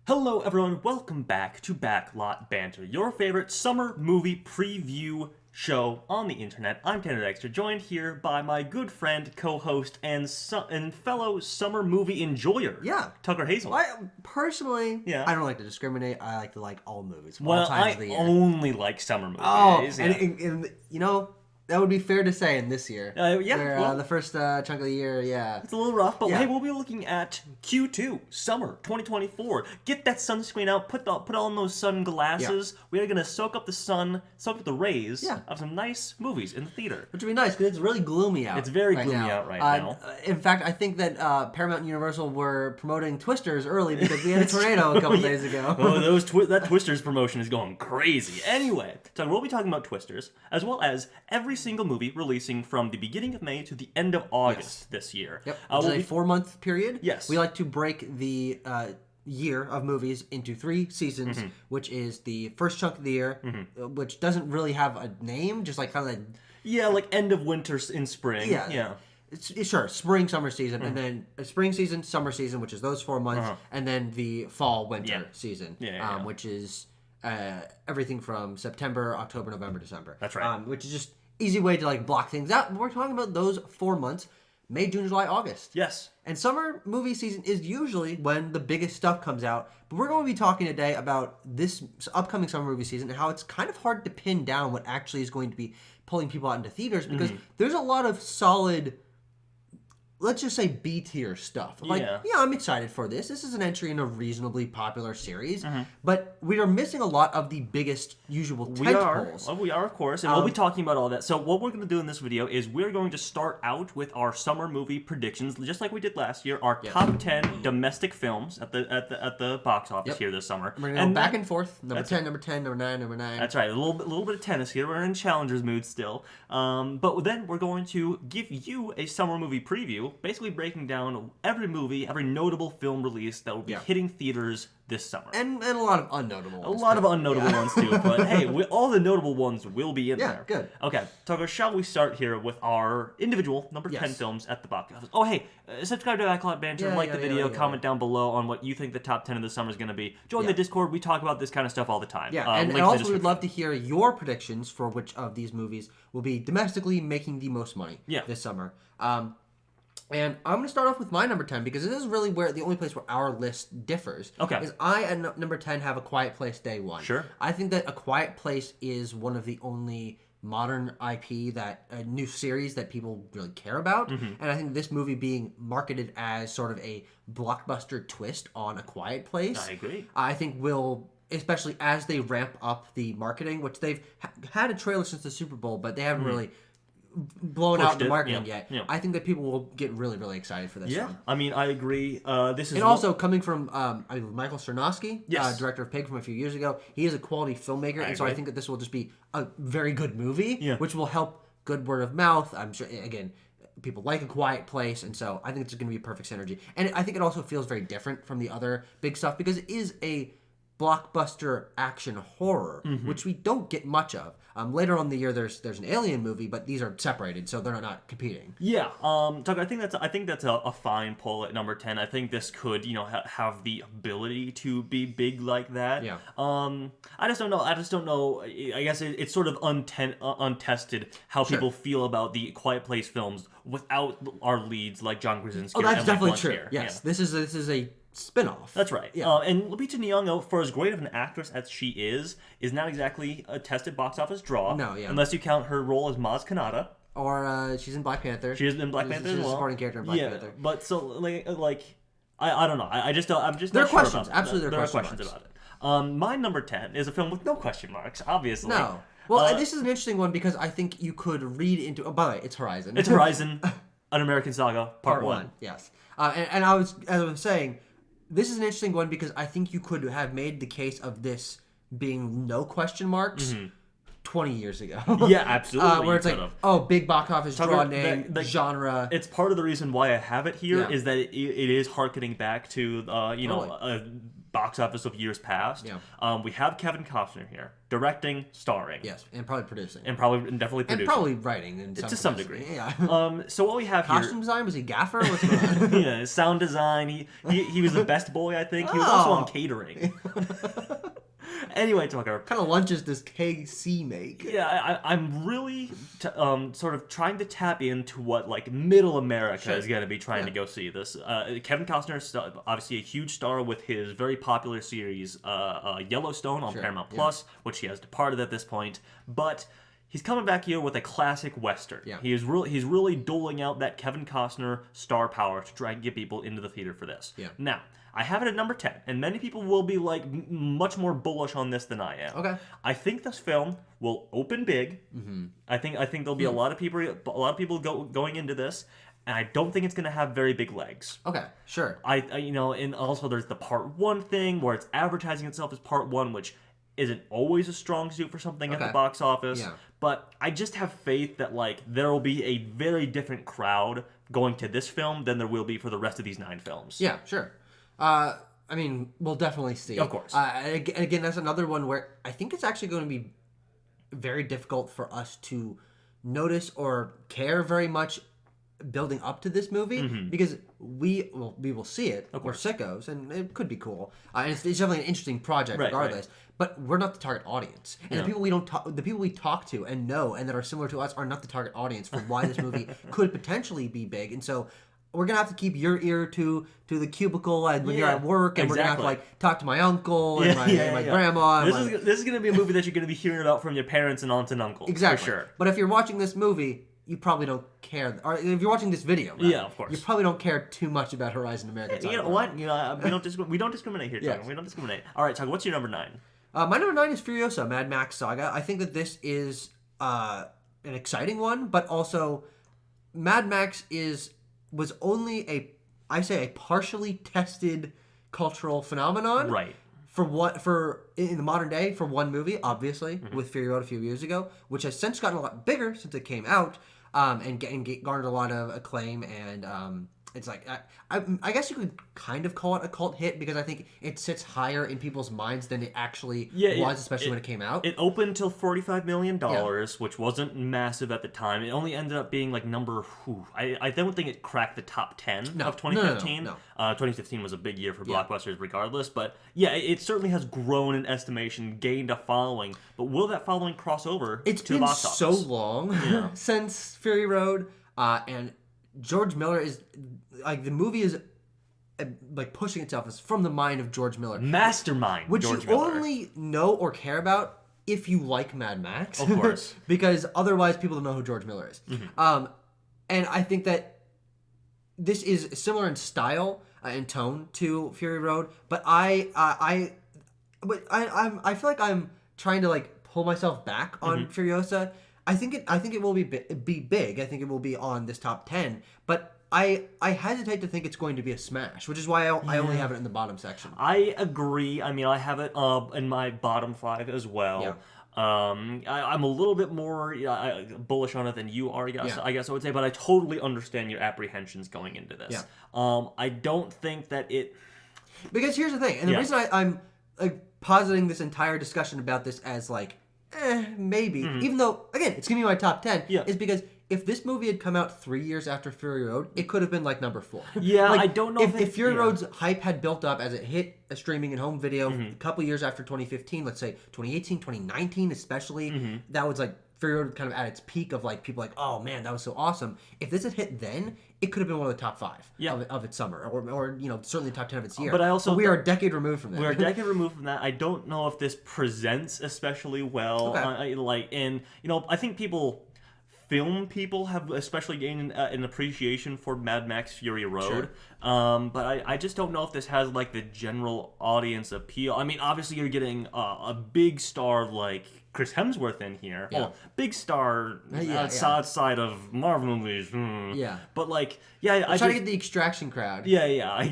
Hello everyone, welcome back to Backlot Banter, your favorite summer movie preview show on the internet. I'm Tanner Dexter, joined here by my good friend, co-host, and fellow summer movie enjoyer, Tucker Hazel. Personally, Yeah. I don't like to discriminate. I like all movies. Well, all times I of the year. only like summer movies. Oh, yeah. and you know, that would be fair to say in this year. Well, the first chunk of the year, it's a little rough, but Yeah. hey, we'll be looking at Q2, summer 2024. Get that sunscreen out, put on those sunglasses. We are going to soak up the sun, soak up the rays of some nice movies in the theater. Which would be nice, because it's really gloomy out. It's very right gloomy now. out right now. In fact, I think that Paramount and Universal were promoting Twisters early because we had a tornado a couple days ago. Oh, that Twisters promotion is going crazy. Anyway, so we'll be talking about Twisters, as well as every single movie releasing from the beginning of May to the end of August this year. Yep, which is a 4-month period. Yes. We like to break the year of movies into 3 seasons, which is the first chunk of the year, which doesn't really have a name, just like kind of like end of winter in spring. Yeah. Sure, spring, summer season, and then a spring season, summer season, which is those 4 months, and then the fall, winter season, which is everything from September, October, November, December. That's right. Which is just easy way to like block things out. We're talking about those 4 months: May, June, July, August. Yes. And summer movie season is usually when the biggest stuff comes out. But we're going to be talking today about this upcoming summer movie season and how it's kind of hard to pin down what actually is going to be pulling people out into theaters, because there's a lot of solid, let's just say B-tier stuff. Like, I'm excited for this. This is an entry in a reasonably popular series. But we are missing a lot of the biggest usual tentpoles. We are, of course. And we'll be talking about all that. So what we're going to do in this video is we're going to start out with our summer movie predictions, just like we did last year. Our top 10 domestic films at the box office here this summer. We're going to go back and forth. Number 10, number 10, number 9, number 9. That's right. A little bit of tennis here. We're in challengers mood still. But then we're going to give you a summer movie preview, basically breaking down every movie, every notable film release that will be hitting theaters this summer. And a lot of unnotable ones. A lot of unnotable ones too, but hey, all the notable ones will be in there. Yeah, good. Okay, Tucker, shall we start here with our individual number 10 films at the box office? Oh, hey, subscribe to Backlot Banter, like the video, comment down below on what you think the top 10 of the summer is going to be. Join the Discord. We talk about this kind of stuff all the time. Yeah, and also we would love to hear your predictions for which of these movies will be domestically making the most money this summer. And I'm going to start off with my number 10, because this is really where the only place where our list differs. Okay. Is I, at number 10, have A Quiet Place Day 1. Sure. I think that A Quiet Place is one of the only modern IP, a new series that people really care about. And I think this movie being marketed as sort of a blockbuster twist on A Quiet Place, I agree. I think will, especially as they ramp up the marketing, which they've had a trailer since the Super Bowl, but they haven't really blown out the marketing yet. I think that people will get really, really excited for this one. I mean, I agree. This is and also coming from Michael Cernowski, director of Pig from a few years ago. He is a quality filmmaker, so I think that this will just be a very good movie, which will help good word of mouth. I'm sure, again, people like A Quiet Place, and so I think it's going to be a perfect synergy. And I think it also feels very different from the other big stuff, because it is a blockbuster action horror, which we don't get much of. Later on in the year, there's an Alien movie, but these are separated, so they're not competing. Yeah, Tuck, I think that's a fine pull at number 10. I think this could have the ability to be big like that. Yeah. I just don't know. I guess it's sort of untested how people feel about the Quiet Place films without our leads like John Krasinski. Oh, that's and definitely Mike true. Here. Yes, this is a spin-off. That's right. And Lupita Nyong'o, for as great of an actress as she is not exactly a tested box office draw. No, yeah. Unless you count her role as Maz Kanata. Or she's in Black Panther. She is in Black Panther as well. She's a supporting character in Black Panther. But so like I don't know. I'm just there not are sure questions. about Absolutely, there are questions about it. My number 10 is a film with no question marks. Obviously. No. Well, this is an interesting one, because I think you could read into. Oh, by the way, it's Horizon. It's Horizon, An American Saga, Part 1. Yes. And as I was saying, this is an interesting one, because I think you could have made the case of this being no question marks 20 years ago. Yeah, absolutely. Where it's like, big box office draw name, genre. It's part of the reason why I have it here is that it is harkening back to box office of years past. Yeah. We have Kevin Costner here, directing, starring. Yes, and probably producing. And definitely producing. And probably writing to some degree. Yeah. So what we have Costume design? Was he gaffer? What's going on? Yeah, sound design. He was the best boy, I think. He was also on catering. Anyway, Tucker. What kind of lunches does KC make? Yeah, I'm really sort of trying to tap into what like middle America is going to be trying to go see this. Kevin Costner is obviously a huge star with his very popular series Yellowstone on Paramount Plus, which he has departed at this point. But he's coming back here with a classic Western. Yeah. He's really doling out that Kevin Costner star power to try and get people into the theater for this. Yeah. Now, I have it at number 10, and many people will be like much more bullish on this than I am. Okay. I think this film will open big. Mm-hmm. I think there'll be a lot of people going into this, and I don't think it's going to have very big legs. Okay, sure. I and also there's the part 1 thing where it's advertising itself as part 1, which isn't always a strong suit for something at the box office. Yeah. But I just have faith that like there will be a very different crowd going to this film than there will be for the rest of these 9 films. Yeah, sure. I mean, we'll definitely see. Of course. And again, that's another one where I think it's actually going to be very difficult for us to notice or care very much building up to this movie because we will see it. We're sickos, and it could be cool. And it's definitely an interesting project, regardless. Right. But we're not the target audience, and the people we talk to and know and that are similar to us are not the target audience for why this movie could potentially be big. And so we're gonna have to keep your ear to the cubicle and when you're at work, and we're gonna have to like talk to my uncle and my grandma. This is gonna be a movie that you're gonna be hearing about from your parents and aunts and uncles. Exactly. For sure. But if you're watching this movie, you probably don't care. Or if you're watching this video, of course, you probably don't care too much about Horizon America. You know what? We don't discriminate here, Tucker. We don't discriminate. All right, Tucker, what's your number 9? My number 9 is Furiosa, Mad Max Saga. I think that this is an exciting one, but also Mad Max was only a partially tested cultural phenomenon. Right. For in the modern day, for one movie, obviously, with Fury Road a few years ago, which has since gotten a lot bigger since it came out, and garnered a lot of acclaim, and it's like I guess you could kind of call it a cult hit because I think it sits higher in people's minds than it actually was, especially when it came out. It opened till $45 million, which wasn't massive at the time. It only ended up being like number. I don't think it cracked the top 10 of 2015. No. 2015 was a big year for blockbusters, regardless. But yeah, it certainly has grown in estimation, gained a following. But will that following cross over to the box office? It's been so long since Fury Road, and George Miller is like the movie is like pushing itself as from the mind of George Miller, mastermind, which George you Miller. only know or care about if you like Mad Max, of course, because otherwise people don't know who George Miller is. And I think that this is similar in style and tone to Fury Road, but I feel like I'm trying to like pull myself back on Furiosa. I think it will be big. I think it will be on this top 10, but I hesitate to think it's going to be a smash, which is why I only have it in the bottom section. I agree. I mean, I have it in my bottom 5 as well. Yeah. I'm a little bit more bullish on it than you are, I guess I would say, but I totally understand your apprehensions going into this. Yeah. I don't think that it... Because here's the thing, and the reason I'm like positing this entire discussion about this as like, maybe, even though, again, it's going to be my top 10, is because if this movie had come out 3 years after Fury Road, it could have been like number 4. Yeah, like, I don't know if Fury Road's hype had built up as it hit a streaming and home video a couple years after 2015, let's say 2018, 2019 especially, that was like Fury Road kind of at its peak of like people like, oh man, that was so awesome. If this had hit then, it could have been one of the top 5 of its summer, or certainly top 10 of its year. But we are a decade removed from that. We're a decade removed from that. I don't know if this presents especially well. Okay. I think film people have especially gained an appreciation for Mad Max Fury Road. Sure. But I just don't know if this has like the general audience appeal. I mean, obviously you're getting a big star like Chris Hemsworth in here. Yeah. Big star outside of Marvel movies. Yeah. But like, I try to get the Extraction crowd. Yeah.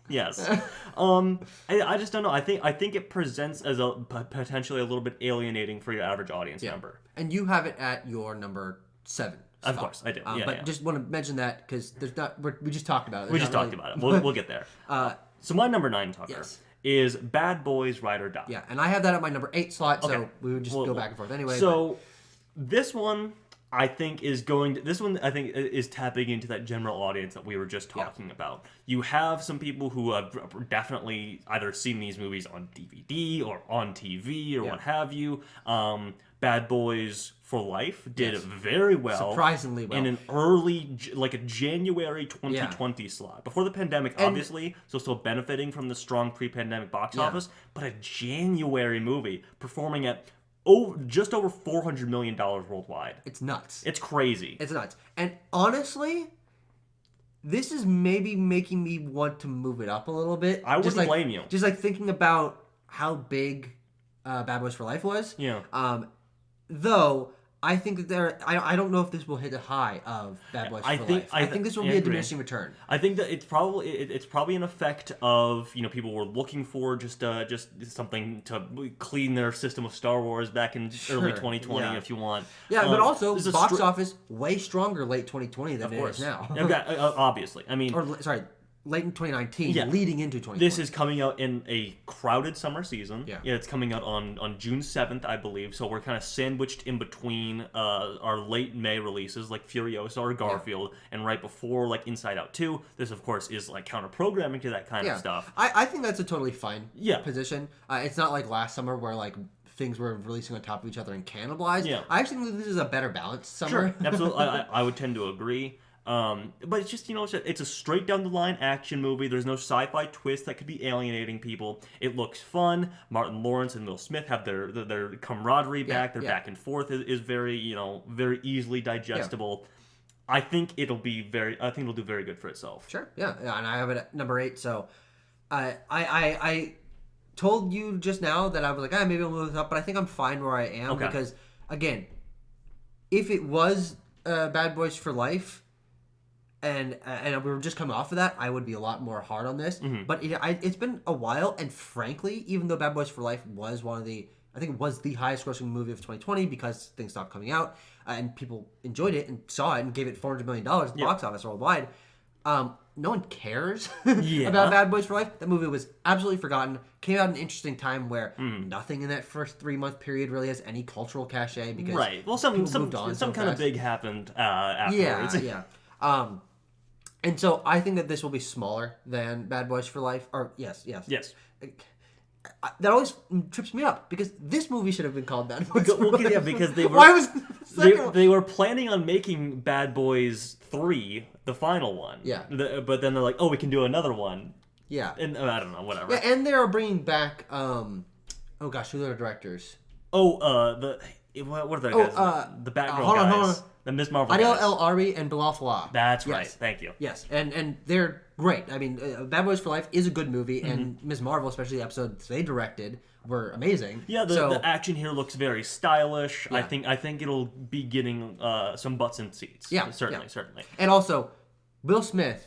Yes. I just don't know. I think it presents as potentially a little bit alienating for your average audience member. And you have it at your number 7. Of course, I do. Just want to mention that because we just talked about it. We just talked about it. We'll get there. So my number 9, Tucker, is Bad Boys Ride or Die. Yeah, and I have that at my number 8 slot, so we would just go back and forth anyway. So this one I think is tapping into that general audience that we were just talking about. You have some people who have definitely either seen these movies on DVD or on TV or what have you. Bad Boys for Life did very well. Surprisingly well. In an early, like a January 2020 slot. Before the pandemic, obviously, so still benefiting from the strong pre-pandemic box office, but a January movie performing at just over $400 million worldwide. It's nuts. It's crazy. It's nuts. And honestly, this is maybe making me want to move it up a little bit. I wouldn't blame you. Just like thinking about how big Bad Boys for Life was. Yeah. Though I think that I don't know if this will hit the high of Bad Boys for Life. I think this will be a diminishing return. I think that it's probably an effect of people were looking for just something to clean their system of Star Wars back in early 2020 if you want. Yeah, but also box office way stronger late 2020 than it is now. Obviously, I mean, late in 2019, leading into 2020. This is coming out in a crowded summer season. Yeah, it's coming out on June 7th, I believe. So we're kind of sandwiched in between our late May releases like Furiosa or Garfield, and right before like Inside Out 2. This, of course, is like counter-programming to that kind of stuff. I think that's a totally fine position. It's not like last summer where like things were releasing on top of each other and cannibalized. Yeah. I actually think this is a better balanced summer. Sure, absolutely. I would tend to agree. But it's just, it's a straight down the line action movie. There's no sci-fi twist that could be alienating people. It looks fun. Martin Lawrence and Will Smith have their camaraderie back. Their back and forth is very, very easily digestible. Yeah. I think it'll do very good for itself. Sure. Yeah. And I have it at number 8. So I told you just now that I was like, maybe I'll move this up, but I think I'm fine where I am because, again, if it was Bad Boys for Life, and we were just coming off of that, I would be a lot more hard on this. Mm-hmm. But it's been a while, and frankly, even though Bad Boys for Life was I think it was the highest grossing movie of 2020 because things stopped coming out, and people enjoyed it and saw it and gave it $400 million at the box office worldwide. No one cares about Bad Boys for Life. That movie was absolutely forgotten. Came out at an interesting time where nothing in that first 3-month period really has any cultural cachet because some kind of big happened afterwards. Yeah. And so I think that this will be smaller than Bad Boys for Life. Or yes. That always trips me up because this movie should have been called Bad Boys for Life. Yeah, because they were they were planning on making Bad Boys 3 the final one. Yeah. But then they're like, we can do another one. Yeah. And I don't know, whatever. Yeah, and they are bringing back who are the directors? What are the guys? The Batgirl guys. Hold on. The Ms. Marvel Adil El Arbi and Bilal Fallah. That's right. Thank you. Yes, and they're great. I mean, Bad Boys for Life is a good movie, and Ms. Marvel, especially the episodes they directed, were amazing. Yeah, the action here looks very stylish. Yeah. I think it'll be getting some butts in seats. Yeah, certainly. And also, Will Smith,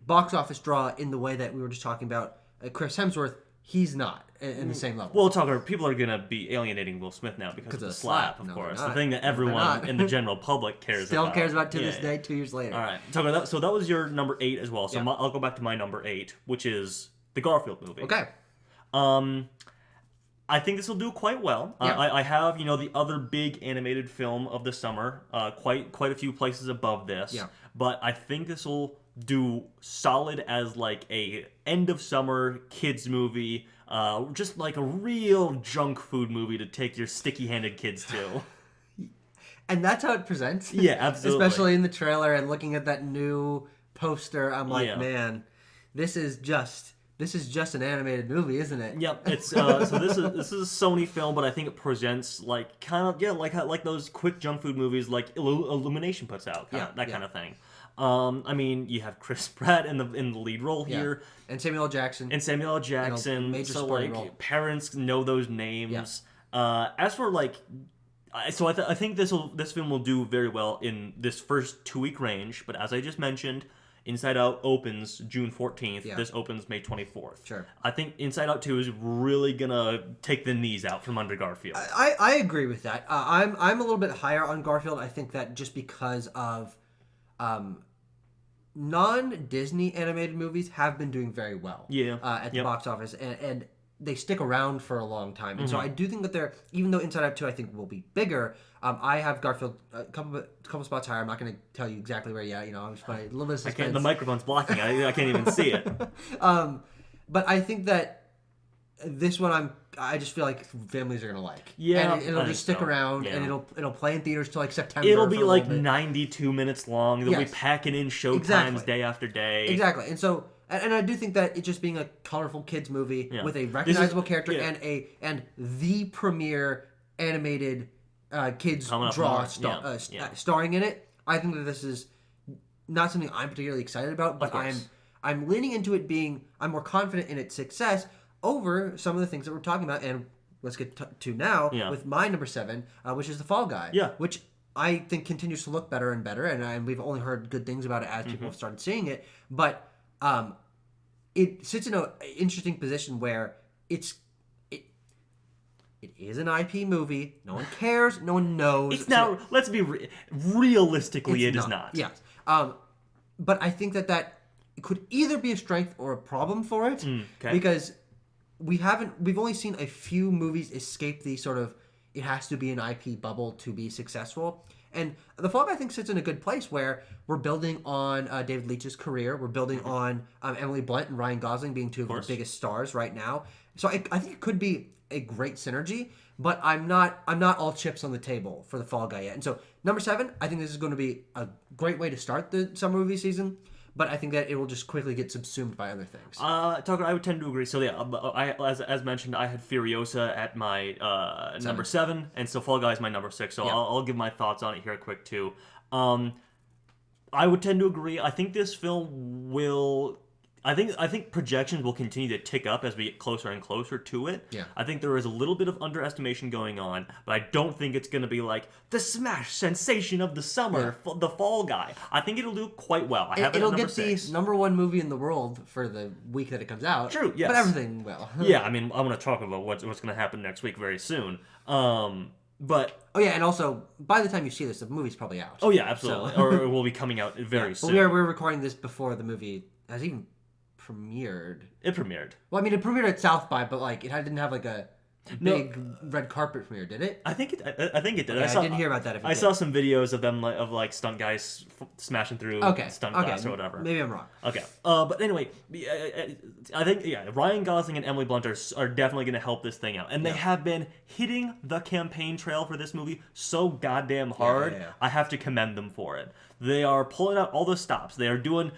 box office draw in the way that we were just talking about. Chris Hemsworth, he's not in the same level. Well, people are going to be alienating Will Smith now because of the slap, of course. The thing that everyone in the general public cares about. Still cares about to this day, 2 years later. All right. So that was your number 8 as well. So I'll go back to my number 8, which is the Garfield movie. Okay. I think this will do quite well. Yeah. I have, the other big animated film of the summer, quite a few places above this. Yeah. But I think this will do solid as like a end of summer kids movie, just like a real junk food movie to take your sticky-handed kids to. And that's how it presents. Yeah, absolutely. Especially in the trailer and looking at that new poster, I'm like, man, this is just an animated movie, isn't it? Yep. It's so this is a Sony film, but I think it presents like kind of like those quick junk food movies like Illumination puts out, that kind of thing. I mean, you have Chris Pratt in the lead role here, and Samuel L. Jackson. Major supporting role. Parents know those names. Yeah. As for so I think this film will do very well in this first 2-week range. But as I just mentioned, Inside Out opens June 14th. Yeah. This opens May 24th. Sure. I think Inside Out 2 is really gonna take the knees out from under Garfield. I agree with that. I'm a little bit higher on Garfield. I think that just because of non-Disney animated movies have been doing very well at the box office, and they stick around for a long time. And so I do think that they're, even though Inside Out 2 I think will be bigger, I have Garfield a couple spots higher. I'm not going to tell you exactly where yet. I'm just a little bit of suspense. The microphone's blocking. I can't even see it. But I think that this one I just feel like families are gonna like. Yeah, and it'll just stick around, and it'll play in theaters till like September. It'll be like 92 minutes long. They'll be packing in show times day after day. Exactly, and so I do think that it just being a colorful kids movie with a recognizable character and the premier animated kids draw starring in it. I think that this is not something I'm particularly excited about, but I'm leaning into it I'm more confident in its success over some of the things that we're talking about, and let's get to now with my number 7, which is The Fall Guy, which I think continues to look better and better, and we've only heard good things about it as people have started seeing it, but it sits in an interesting position where it is an IP movie. No one cares. No one knows. It's not. Let's be realistically, it is not. Yes. But I think that could either be a strength or a problem for it, because we've only seen a few movies escape the sort of it has to be an IP bubble to be successful. And The Fall Guy, I think, sits in a good place where we're building on David Leitch's career. We're building on Emily Blunt and Ryan Gosling being two of the biggest stars right now. So I think it could be a great synergy, but I'm not all chips on the table for The Fall Guy yet. And so number 7, I think this is going to be a great way to start the summer movie season. But I think that it will just quickly get subsumed by other things. Tucker, I would tend to agree. So as mentioned, I had Furiosa at my number 7, and so Fall Guy is my number 6. So I'll give my thoughts on it here quick too. I would tend to agree. I think this film will. I think projections will continue to tick up as we get closer and closer to it. Yeah. I think there is a little bit of underestimation going on, but I don't think it's going to be like the smash sensation of the summer, The Fall Guy. I think it'll do quite well. It'll get the number 1 movie in the world for the week that it comes out. True, yes. But everything will. Yeah, I mean, I want to talk about what's going to happen next week very soon. But and also by the time you see this, the movie's probably out. Oh yeah, absolutely. So. Or it will be coming out very soon. We're recording this before the movie has even premiered. It premiered. Well, I mean, it premiered at South by, but like didn't have like a big red carpet premiere, did it? I think it did. Okay, I didn't hear about that. I saw some videos of them of stunt guys smashing through stunt glass or whatever. Maybe I'm wrong. Okay. But anyway, I think Ryan Gosling and Emily Blunt are definitely going to help this thing out, and they have been hitting the campaign trail for this movie so goddamn hard. I have to commend them for it. They are pulling out all the stops. They are doing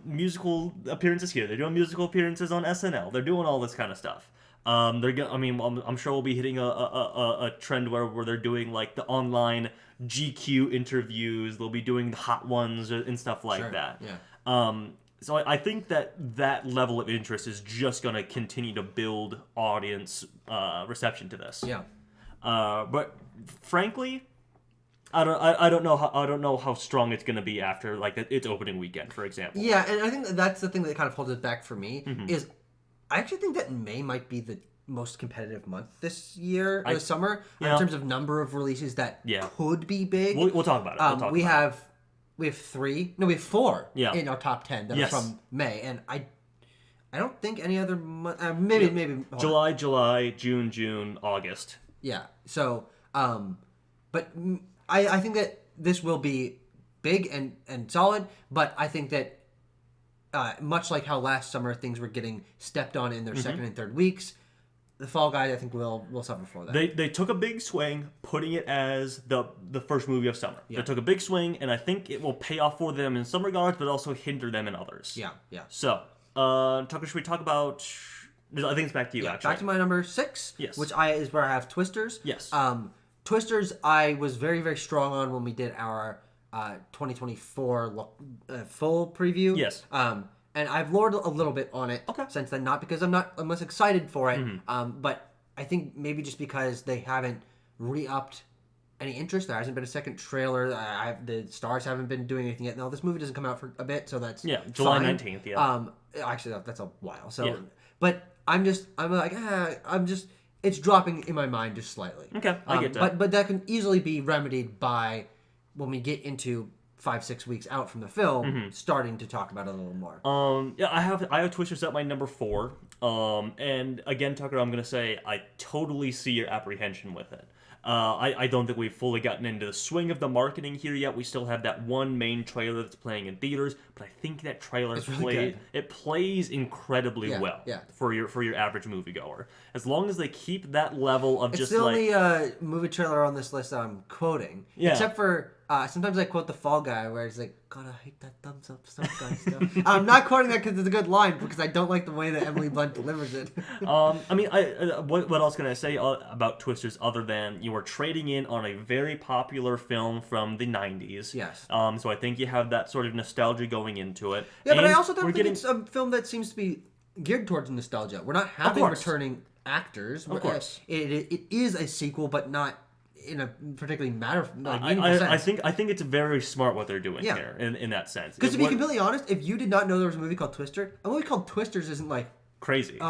musical appearances here. They're doing musical appearances on SNL. They're doing all this kind of stuff. I'm sure we'll be hitting a trend where they're doing like the online GQ interviews. They'll be doing the hot ones and stuff like that. Yeah. So I think that level of interest is just going to continue to build audience reception to this. Yeah. But frankly, I don't know how strong it's going to be after like its opening weekend, for example. Yeah, and I think that's the thing that kind of holds it back for me is I actually think that May might be the most competitive month this year, this summer, in terms of number of releases that could be big. We'll talk about it. We have 4 in our top 10 that are from May, and I don't think any other month. Maybe July, June, August. Yeah. So, but I think that this will be big and solid, but I think that much like how last summer things were getting stepped on in their second and third weeks, The Fall Guy, I think, will suffer for that. They took a big swing, putting it as the first movie of summer. Yeah. They took a big swing, and I think it will pay off for them in some regards, but also hinder them in others. Yeah. So, Tucker, should we talk about... I think it's back to you, actually. Back to my number 6, which is where I have Twisters. Yes. Twisters, I was very, very strong on when we did our 2024 full preview. Yes. And I've lowered a little bit on it since then, not because I'm less excited for it, but I think maybe just because they haven't re-upped any interest. There hasn't been a second trailer. The stars haven't been doing anything yet. Now, this movie doesn't come out for a bit, so that's July fine. 19th, yeah. Actually, that's a while. So, but it's dropping in my mind just slightly. Okay, I get that. But that can easily be remedied by when we get into 5-6 weeks out from the film, starting to talk about it a little more. Yeah, I have Twisters at my number 4. And again, Tucker, I'm gonna say I totally see your apprehension with it. I don't think we've fully gotten into the swing of the marketing here yet. We still have that one main trailer that's playing in theaters, but I think that trailer plays incredibly well for your average moviegoer. As long as they keep that level of it's the only movie trailer on this list that I'm quoting, except for sometimes I quote the Fall Guy where it's like, God, I hate that thumbs up stuff guy stuff. I'm not quoting that because it's a good line, because I don't like the way that Emily Blunt delivers it. I mean, what else can I say about Twisters other than you were trading in on a very popular film from the 90s? Yes. So I think you have that sort of nostalgia going into it. Yeah, but I also don't think it's a film that seems to be geared towards nostalgia. We're not having returning actors. Of course. It is a sequel, but not in a particularly I think it's very smart what they're doing here in that sense. Because to be completely honest, if you did not know there was a movie called Twister, a movie called Twisters isn't like crazy.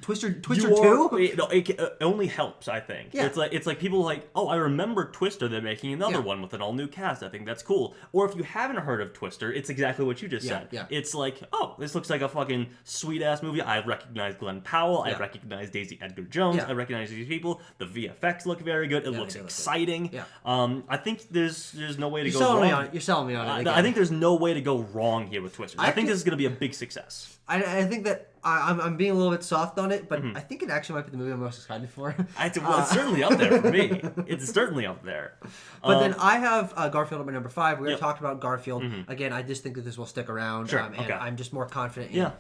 Twister 2? It only helps, I think. Yeah. It's like people like, oh, I remember Twister. They're making another one with an all new cast. I think that's cool. Or if you haven't heard of Twister, it's exactly what you just said. Yeah. It's like, oh, this looks like a fucking sweet ass movie. I recognize Glenn Powell. I recognize Daisy Edgar Jones. I recognize these people. The VFX look very good. It looks exciting. I think there's no way to go wrong. You're selling me on it. I think there's no way to go wrong here with Twister. I think this is going to be a big success. I think that I'm being a little bit soft on it, but I think it actually might be the movie I'm most excited for. It's certainly up there for me. It's certainly up there. But then I have Garfield at my number 5. We already talked about Garfield. Again, I just think that this will stick around. Sure. And I'm just more confident in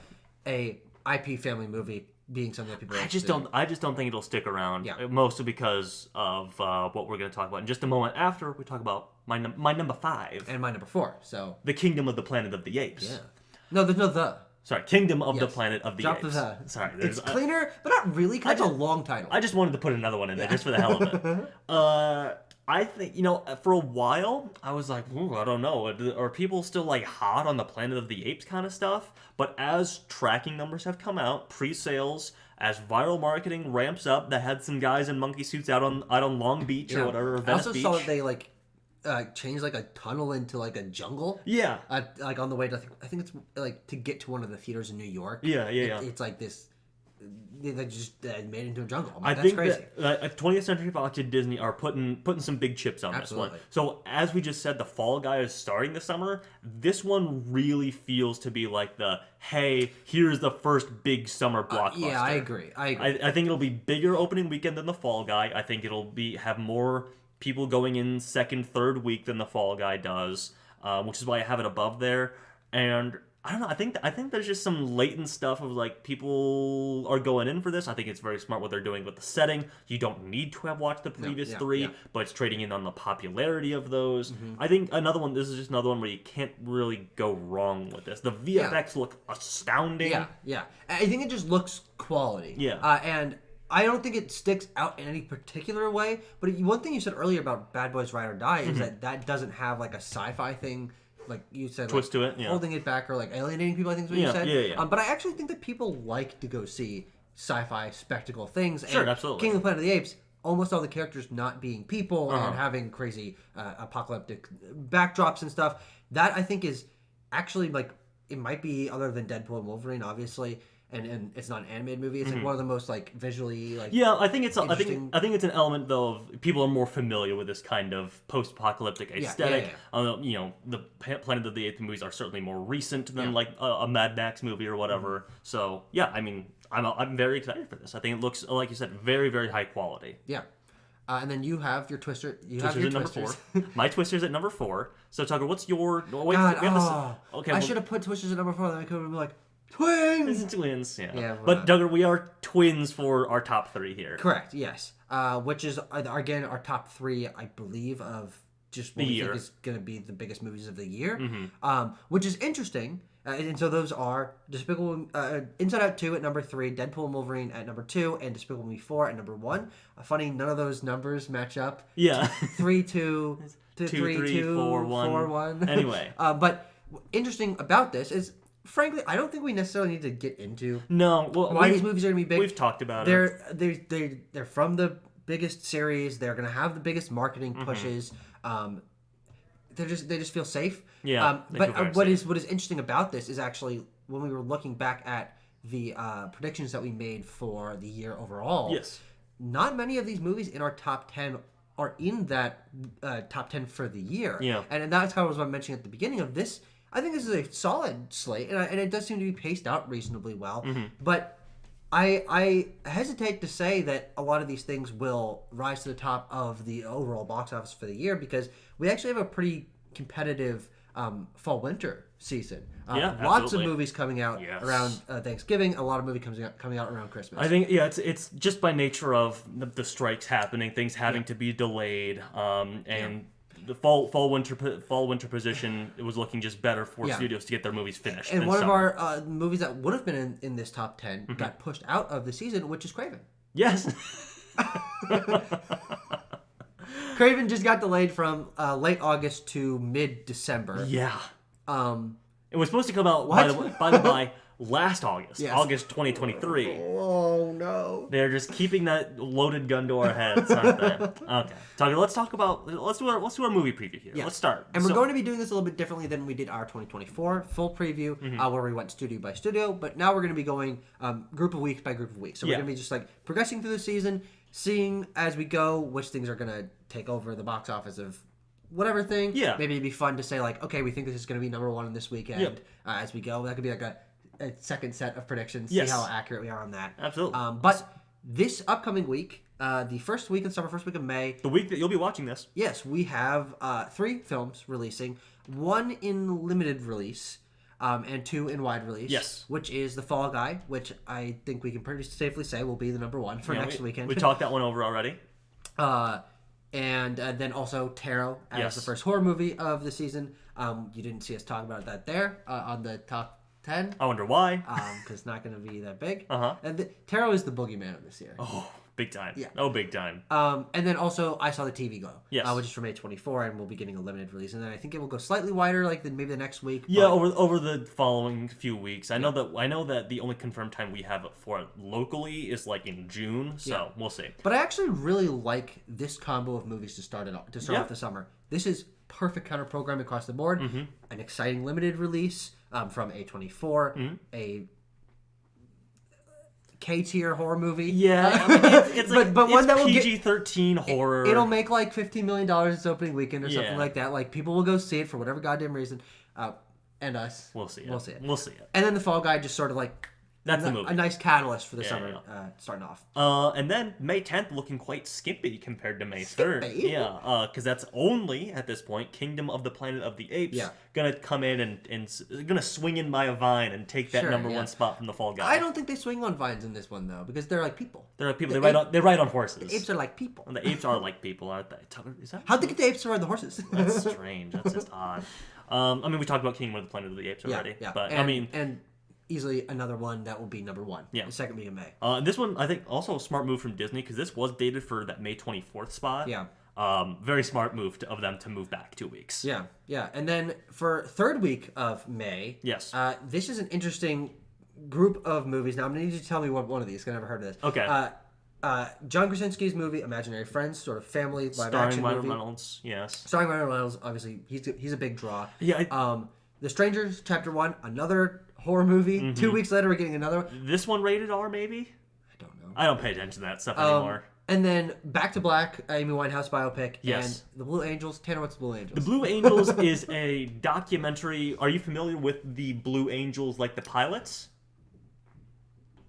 a IP family movie being something that people. I just don't think it'll stick around. Mostly because of what we're going to talk about in just a moment after we talk about my number 5 and my number 4. So the Kingdom of the Planet of the Apes. Yeah. No, there's no the. Sorry, Kingdom of the Planet of the Drop Apes. The. Sorry, it's cleaner, but not really. Because it's a long title. I just wanted to put another one in there just for the hell of it. I think, for a while, I was like, I don't know. Are people still like hot on the Planet of the Apes kind of stuff? But as tracking numbers have come out, pre-sales, as viral marketing ramps up, that had some guys in monkey suits out on Long Beach or whatever. I also saw that they changed like a tunnel into like a jungle. Yeah. Like on the way to I think it's like to get to one of the theaters in New York. Yeah. It's like this. They just made it into a jungle. I think crazy. That 20th Century Fox and Disney are putting some big chips on this one. So as we just said, the Fall Guy is starting this summer. This one really feels to be like hey, here's the first big summer blockbuster. Yeah, I agree. I think it'll be bigger opening weekend than the Fall Guy. I think it'll have more people going in second, third week than the Fall Guy does, which is why I have it above there. And I don't know. I think there's just some latent stuff of like people are going in for this. I think it's very smart what they're doing with the setting. You don't need to have watched the previous three, but it's trading in on the popularity of those. I think this is just another one where you can't really go wrong with this. The VFX look astounding. Yeah. I think it just looks quality. Yeah. And I don't think it sticks out in any particular way. But one thing you said earlier about Bad Boys Ride or Die is that doesn't have like a sci-fi thing. Like you said, twist to it, holding it back or like alienating people. I think is what you said. Yeah. But I actually think that people like to go see sci-fi spectacle things. Sure, and absolutely. King of the Planet of the Apes, almost all the characters not being people and having crazy apocalyptic backdrops and stuff. That I think is actually like it might be, other than Deadpool and Wolverine, obviously. And it's not an animated movie. It's like one of the most like visually like I think it's an element though of people are more familiar with this kind of post-apocalyptic aesthetic. The Planet of the Apes movies are certainly more recent than like a Mad Max movie or whatever. So I mean I'm very excited for this. I think it looks, like you said, very, very high quality. Yeah. And then you have your Twister. Twister's at number 4. My Twister's at number 4. So Tucker, what's your? I should have put Twisters at number 4. Then I could have been like. Twins, yeah. But Duggar, we are twins for our top 3 here. Correct, yes. Which is, again, our top 3, I believe, of just what we think is going to be the biggest movies of the year. Which is interesting. And so those are Inside Out 2 at number 3, Deadpool and Wolverine at number 2, and Despicable Me 4 at number 1. Funny, none of those numbers match up. Yeah. 3, 2, 3, 4, 1. Anyway. But interesting about this is, frankly, I don't think we necessarily need to get into why these movies are going to be big. We've talked about it. They're from the biggest series. They're going to have the biggest marketing pushes. they just feel safe. Yeah. But what is interesting about this is actually when we were looking back at the predictions that we made for the year overall. Yes. Not many of these movies in our top 10 are in that top 10 for the year. Yeah. And that's kind of what I mentioned at the beginning of this. I think this is a solid slate, and it does seem to be paced out reasonably well. Mm-hmm. But I hesitate to say that a lot of these things will rise to the top of the overall box office for the year because we actually have a pretty competitive fall-winter season. Lots of movies coming out around Thanksgiving. A lot of movies coming out around Christmas. I think it's just by nature of the strikes happening, things having to be delayed, and the fall winter position was looking just better for studios to get their movies finished. And one of our movies that would have been in this top 10 got pushed out of the season, which is Craven. Yes. Craven just got delayed from late August to mid-December. Yeah. It was supposed to come out, by the by, last August. Yes. August 2023. Oh, no. They're just keeping that loaded gun to our heads, aren't they? Okay. Tucker, let's do our movie preview here. Yes. Let's start. And we're going to be doing this a little bit differently than we did our 2024 full preview, where we went studio by studio. But now we're going to be going group of weeks by group of weeks. So we're going to be just like progressing through the season, seeing as we go which things are going to take over the box office of whatever thing. Yeah. Maybe it'd be fun to say like, okay, we think this is going to be number one this weekend as we go. That could be like a second set of predictions. See how accurate we are on that. Absolutely. But this upcoming week, the first week in summer, first week of May. The week that you'll be watching this. Yes, we have 3 films releasing. 1 in limited release. And 2 in wide release. Yes. Which is The Fall Guy, which I think we can pretty safely say will be the number 1 for next weekend. We talked that one over already. And then also Tarot as the first horror movie of the season. You didn't see us talk about that there on the top 10. I wonder why. Because it's not going to be that big. Uh-huh. And Tarot is the boogeyman of this year. Oh, big time. Yeah. Oh, big time. And then also I Saw the TV Go. Yes. Which is from May 24, and we'll be getting a limited release. And then I think it will go slightly wider, like maybe the next week. Yeah, over the following few weeks. I know that the only confirmed time we have for it locally is like in June. So we'll see. But I actually really like this combo of movies to start off the summer. This is perfect counter programming across the board. Mm-hmm. An exciting limited release from A24, a K-tier horror movie. Yeah, I mean, it's like but one that will PG-13 horror. It'll make like $15 million its opening weekend or something like that. Like people will go see it for whatever goddamn reason, and us. We'll see it. We'll see it. We'll see it. And then The Fall Guy just sort of like that's the movie. A nice catalyst for the summer starting off. And then May 10th looking quite skimpy compared to May 3rd. Yeah, because that's only, at this point, Kingdom of the Planet of the Apes gonna come in and gonna swing in by a vine and take that number 1 spot from The Fall Guy. I don't think they swing on vines in this one, though, because they're like people. They're like people. They ride on horses. The apes are like people. And the apes are like people, aren't they? How'd they get the apes to ride the horses? That's strange. That's just odd. I mean, we talked about Kingdom of the Planet of the Apes already. Yeah. But, and easily another one that will be number 1. Yeah. The second week of May. This one, I think, also a smart move from Disney, because this was dated for that May 24th spot. Yeah. Very smart move of them to move back 2 weeks. Yeah. And then for third week of May, yes. This is an interesting group of movies. Now, I'm going to need you to tell me what one of these, because I've never heard of this. Okay. John Krasinski's movie, Imaginary Friends, sort of family live-action movie. Starring Ryan Reynolds, yes. Starring Ryan Reynolds, obviously, he's a big draw. Yeah. The Strangers, Chapter 1, another horror movie. Mm-hmm. 2 weeks later, we're getting another one. This one rated R, maybe? I don't know. I don't pay attention to that stuff anymore. And then Back to Black, Amy Winehouse biopic. Yes. And The Blue Angels. Tanner, what's The Blue Angels? The Blue Angels is a documentary. Are you familiar with the Blue Angels, like the pilots?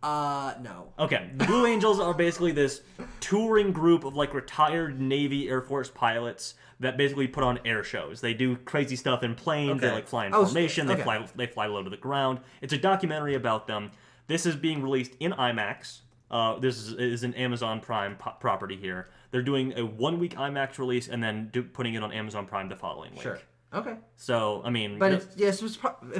No. Okay. The Blue Angels are basically this touring group of like retired Navy Air Force pilots that basically put on air shows. They do crazy stuff in planes. Okay. They like fly in formation. They fly low to the ground. It's a documentary about them. This is being released in IMAX. This is an Amazon Prime property here. They're doing a 1 week IMAX release and then putting it on Amazon Prime the following week. Sure. Okay. So I mean, but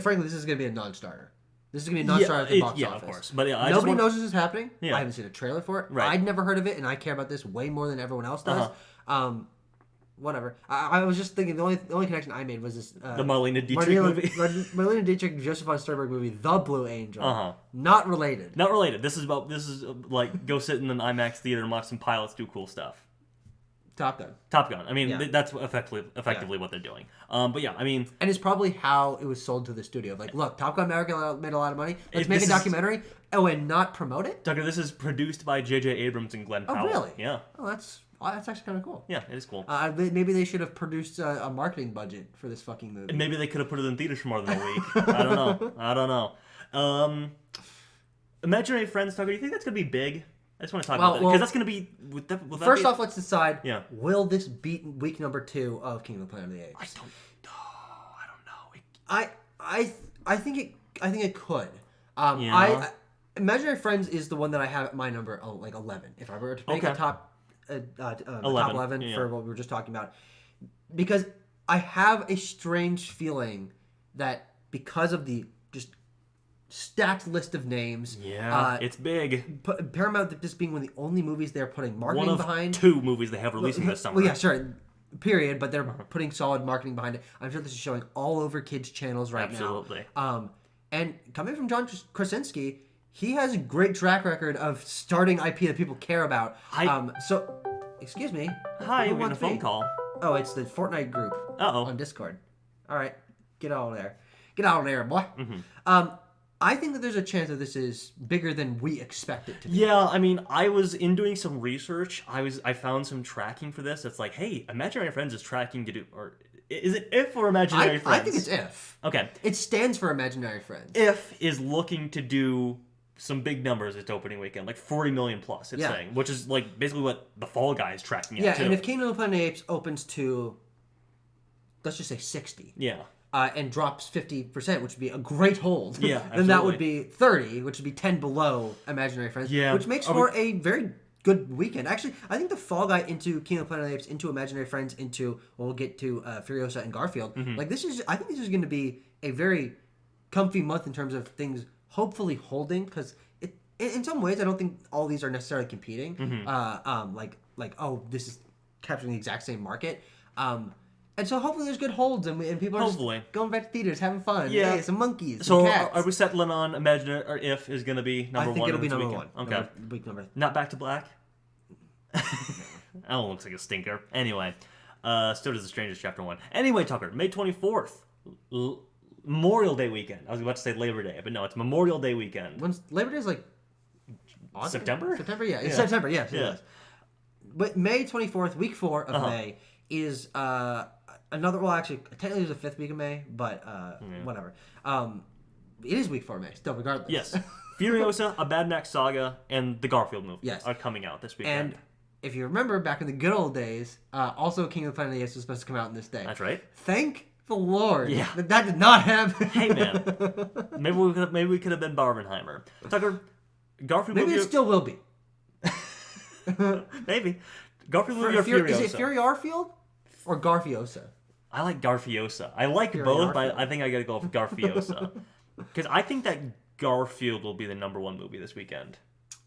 frankly, this is going to be a non-starter. This is going to be a non-starter at the box office. Yeah, of course. But nobody knows this is happening. Yeah. I haven't seen a trailer for it. Right. I'd never heard of it, and I care about this way more than everyone else does. Whatever. I was just thinking the only connection I made was this the Marlene Dietrich movie. Marlene Dietrich, Joseph von Sternberg movie, The Blue Angel. Not related. Not related. This is like go sit in an IMAX theater and watch some pilots do cool stuff. Top Gun. Top Gun. I mean, that's effectively what they're doing. But yeah, I mean... And it's probably how it was sold to the studio. Like, look, Top Gun Maverick made a lot of money. Let's make a documentary and not promote it? Tucker, this is produced by J.J. Abrams and Glenn Powell. Oh, really? Yeah. Oh, that's actually kind of cool. Yeah, it is cool. Maybe they should have produced a marketing budget for this fucking movie. And maybe they could have put it in theaters for more than a week. I don't know. Imaginary Friends, Tucker, do you think that's going to be big? I just want to talk about that. Because that's going to be... First off, let's decide, will this beat week number 2 of King of the Planet of the Apes? I don't know. I think it could. Imaginary Friends is the one that I have at my number, like 11. If I were to make a top 11 for what we were just talking about. Because I have a strange feeling that because of the just stacked list of names. Yeah, it's big. Paramount, this being one of the only movies they're putting marketing behind. 2 movies they have releasing this summer. Well, yeah, sure. Period. But they're putting solid marketing behind it. I'm sure this is showing all over kids' channels right now. Absolutely. And coming from John Krasinski, he has a great track record of starting IP that people care about. So, excuse me. Hi, we're on a phone call. Oh, it's the Fortnite group on Discord. All right. Get out of there. Get out of there, boy. Mm-hmm. I think that there's a chance that this is bigger than we expect it to be. Yeah, I mean, I was in doing some research. I found some tracking for this. It's like, hey, Imaginary Friends is tracking to do, or is it If or Imaginary Friends? I think it's If. Okay. It stands for Imaginary Friends. If is looking to do some big numbers its opening weekend, like 40 million plus, it's saying, which is like basically what the Fall Guy is tracking at too. And if Kingdom of the Planet of the Apes opens to, let's just say 60. Yeah. And drops 50%, which would be a great hold. Yeah, then that would be 30, which would be 10 below Imaginary Friends. Yeah. Which makes for a very good weekend. Actually, I think the Fall Guy into King of the Planet of the Apes, into Imaginary Friends, into, we'll get to Furiosa and Garfield. Mm-hmm. Like, I think this is going to be a very comfy month in terms of things hopefully holding, because in some ways, I don't think all these are necessarily competing. Mm-hmm. This is capturing the exact same market. And so hopefully there's good holds and people are just going back to theaters, having fun. Yeah, hey, some monkeys, some cats. Are we settling on Imaginary or If is going to be number 1? I think it'll be number 1. Okay. Week number. Not Back to Black? That one looks like a stinker. Anyway, still does The Strangers Chapter 1. Anyway, Tucker, May 24th. Memorial Day weekend. I was about to say Labor Day, but no, it's Memorial Day weekend. When's Labor Day is like... September? September, yeah. It's September, yes. Yeah. But May 24th, week 4 of May, is... another, well, actually, technically it's the 5th week of May, but whatever. It is week 4 of May, still, regardless. Yes. Furiosa, A Mad Max Saga, and the Garfield movie are coming out this weekend. And if you remember, back in the good old days, also King of the Planet of the Apes was supposed to come out on this day. That's right. Thank the Lord that did not happen. Hey, man. Maybe we could have been Barbenheimer. Tucker, Garfield maybe movie... it still will be. Maybe. Garfield movie or Furiosa? Is it Furiosa or Garfiosa? I like Garfiosa. I like both, but I think I gotta go with Garfiosa. Because I think that Garfield will be the number 1 movie this weekend.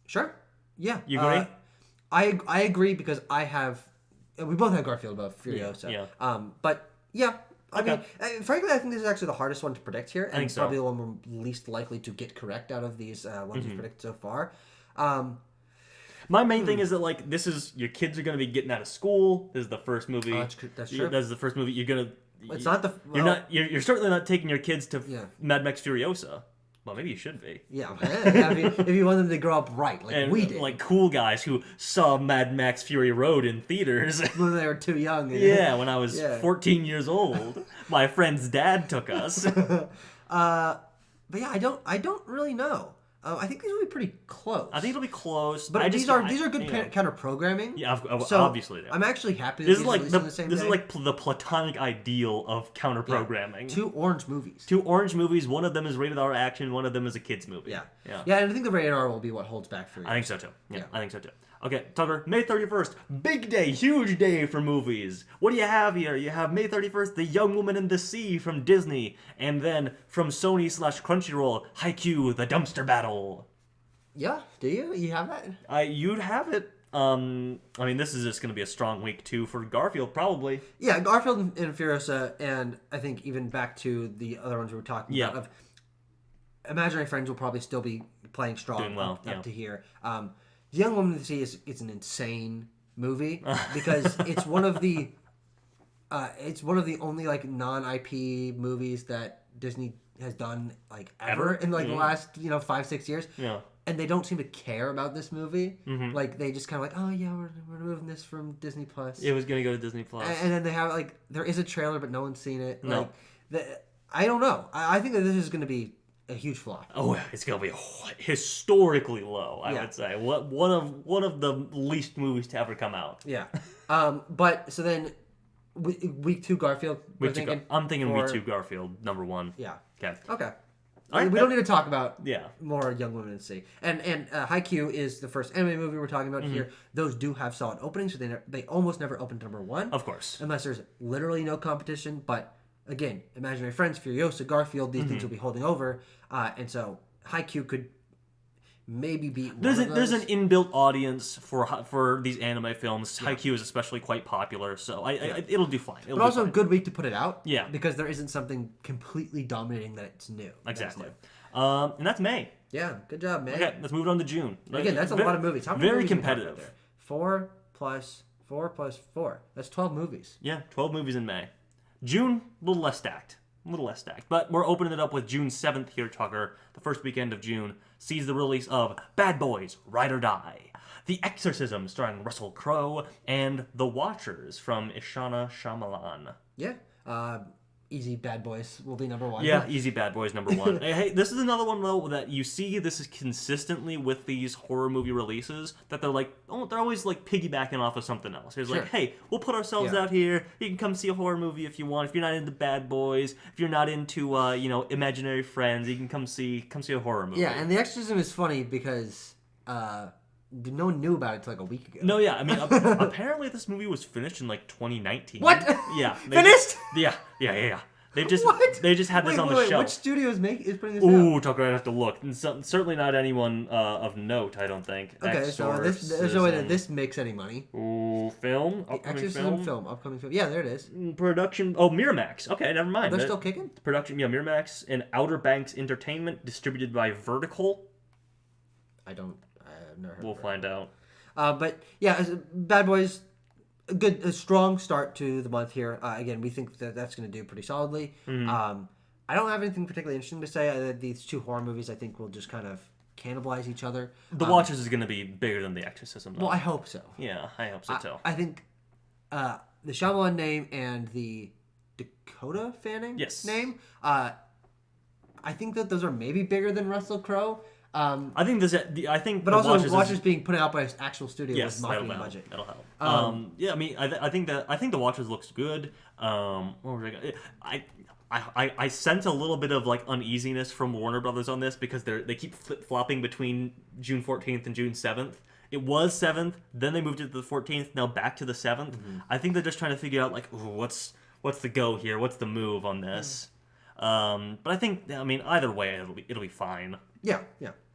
Sure. Yeah. You agree? I agree because we both have Garfield above Furiosa. Yeah. But yeah. I mean, frankly, I think this is actually the hardest one to predict here. And I think so. Probably the one we're least likely to get correct out of these ones we've predicted so far. My main thing is that, like, this is, your kids are going to be getting out of school. This is the first movie. That's true. This is the first movie you're going to... It's not the... You're certainly not taking your kids to Mad Max Furiosa. Well, maybe you should be. Yeah. If you want them to grow up right, like we did. Like cool guys who saw Mad Max Fury Road in theaters. When they were too young. Yeah, when I was 14 years old. My friend's dad took us. But yeah, I don't really know. I think these will be pretty close. I think it'll be close. But these are good counter programming. Yeah, obviously. I'm actually happy that this is like this is like the platonic ideal of counter programming. 2 orange movies. 2 orange movies. One of them is rated R action. One of them is a kids movie. Yeah. And I think the rated R will be what holds back for you. I think so too. Yeah, I think so too. Okay, Tucker, May 31st, big day, huge day for movies. What do you have here? You have May 31st, The Young Woman in the Sea from Disney, and then from Sony/Crunchyroll, Haikyuu, The Dumpster Battle. Yeah, do you? You have that? You'd have it. I mean, this is just going to be a strong week, too, for Garfield, probably. Yeah, Garfield and Furiosa, and I think even back to the other ones we were talking about. Of Imaginary Friends will probably still be playing strong. Doing well, up to here. The Young Woman in the Sea is an insane movie because it's one of the only like non-IP movies that Disney has done like ever in like the last 5-6 years. Yeah. And they don't seem to care about this movie. Like they just kind of like, oh yeah, we're removing this from Disney Plus. It was gonna go to Disney Plus. And then they have like there is a trailer, but no one's seen it. No. Like, I don't know. I think that this is gonna be a huge flop. Oh, it's gonna be historically low. I would say one of the least movies to ever come out. Yeah. But so then week 2 Garfield. I'm thinking week 2 Garfield #1. Yeah. Okay. We don't need to talk about Yeah. more Young Women in Sea. And Haikyuu is the first anime movie we're talking about here. Those do have solid openings, so they almost never open #1. Of course. Unless there's literally no competition. But again, Imaginary Friends, Furiosa, Garfield, these things will be holding over. And so Haikyuu could maybe beat there's an inbuilt audience for these anime films. Haikyuu is especially quite popular, so it'll do fine. But also a good week to put it out. Yeah. Because there isn't something completely dominating that it's new. Exactly. And that's May. Yeah, good job, May. Okay, let's move on to June. Again, that's a lot of movies. How many very movies competitive. 4 plus 4 plus 4. That's 12 movies. Yeah, 12 movies in May. June, a little less stacked. But we're opening it up with June 7th here, Tucker. The first weekend of June sees the release of Bad Boys, Ride or Die, The Exorcism starring Russell Crowe, and The Watchers from Ishana Shyamalan. Yeah. Easy Bad Boys will be #1. Yeah, easy Bad Boys #1. Hey, this is another one though that you see. This is consistently with these horror movie releases that they're like, they're always like piggybacking off of something else. It's like, hey, we'll put ourselves out here. You can come see a horror movie if you want. If you're not into Bad Boys, if you're not into Imaginary Friends, you can come see a horror movie. Yeah, and The Exorcism is funny because no one knew about it until like a week ago. No, yeah, I mean, apparently this movie was finished in like 2019. What? Yeah, Finished? Yeah. They just had this on the Wait, shelf. which studio is putting this out? Ooh, Tucker, I'd have to look. And certainly not anyone of note, I don't think. Okay, so there's no way that this makes any money. Ooh, film? Exorcism film, upcoming film. Yeah, there it is. Production. Oh, Miramax. Okay, never mind. They're still kicking? Production, yeah, Miramax and Outer Banks Entertainment, distributed by Vertical. I've never heard We'll find out. But yeah, Bad Boys, a strong start to the month here. Again, we think that that's going to do pretty solidly. I don't have anything particularly interesting to say. These 2 horror movies, I think, will just kind of cannibalize each other. The Watchers is going to be bigger than The Exorcism, though. Well, I hope so. Yeah, I hope so, too. I think the Shyamalan name and the Dakota Fanning name, I think that those are maybe bigger than Russell Crowe. I think but also Watchers being put out by an actual studio with marketing budget. That'll help. Yeah, I mean, I think the Watchers looks good. What was I sense a little bit of like uneasiness from Warner Brothers on this because they keep flip flopping between June 14th and June 7th. It was 7th, then they moved it to the 14th, now back to the 7th. I think they're just trying to figure out like, what's the go here? What's the move on this? But I think, I mean, either way, it'll be fine. Yeah.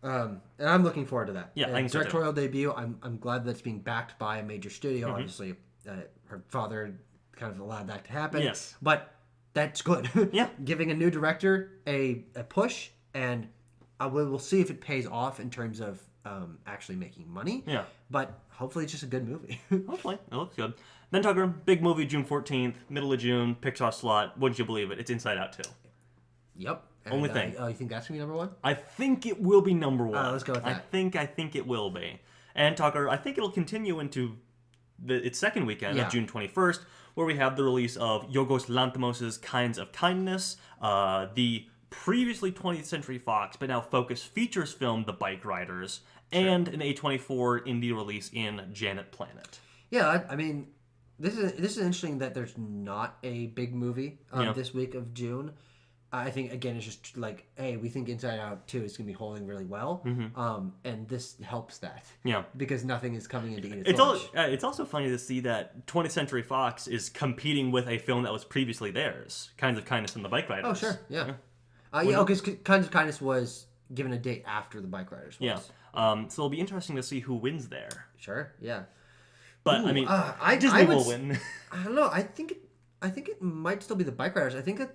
And I'm looking forward to that. Yeah, I think so too. Directorial debut. I'm glad that's being backed by a major studio. Obviously, her father kind of allowed that to happen. Yes, but that's good. Yeah, giving a new director a push, and we'll see if it pays off in terms of actually making money. Yeah, but hopefully it's just a good movie. Hopefully it looks good. Then Tucker, big movie, June 14th, middle of June, Pixar slot. Wouldn't you believe it? It's Inside Out 2. Yep. Only thing. You think that's going to be #1? I think it will be #1. Let's go with that. I think it will be. And Tucker, I think it'll continue into its second weekend of June 21st, where we have the release of Yorgos Lanthimos' Kinds of Kindness, the previously 20th Century Fox, but now Focus Features film The Bike Riders, and an A24 indie release in Janet Planet. Yeah, I mean, this is interesting that there's not a big movie this week of June. I think, again, it's just like, hey, we think Inside Out 2 is going to be holding really well. And this helps that. Yeah. Because nothing is coming in to eat its lunch. It's also funny to see that 20th Century Fox is competing with a film that was previously theirs, Kinds of Kindness and The Bike Riders. Oh, sure. Yeah. Because Kinds of Kindness was given a date after The Bike Riders was. Yeah. So it'll be interesting to see who wins there. Sure, yeah. But, I mean, Disney will win. I don't know. I think it might still be The Bike Riders. I think that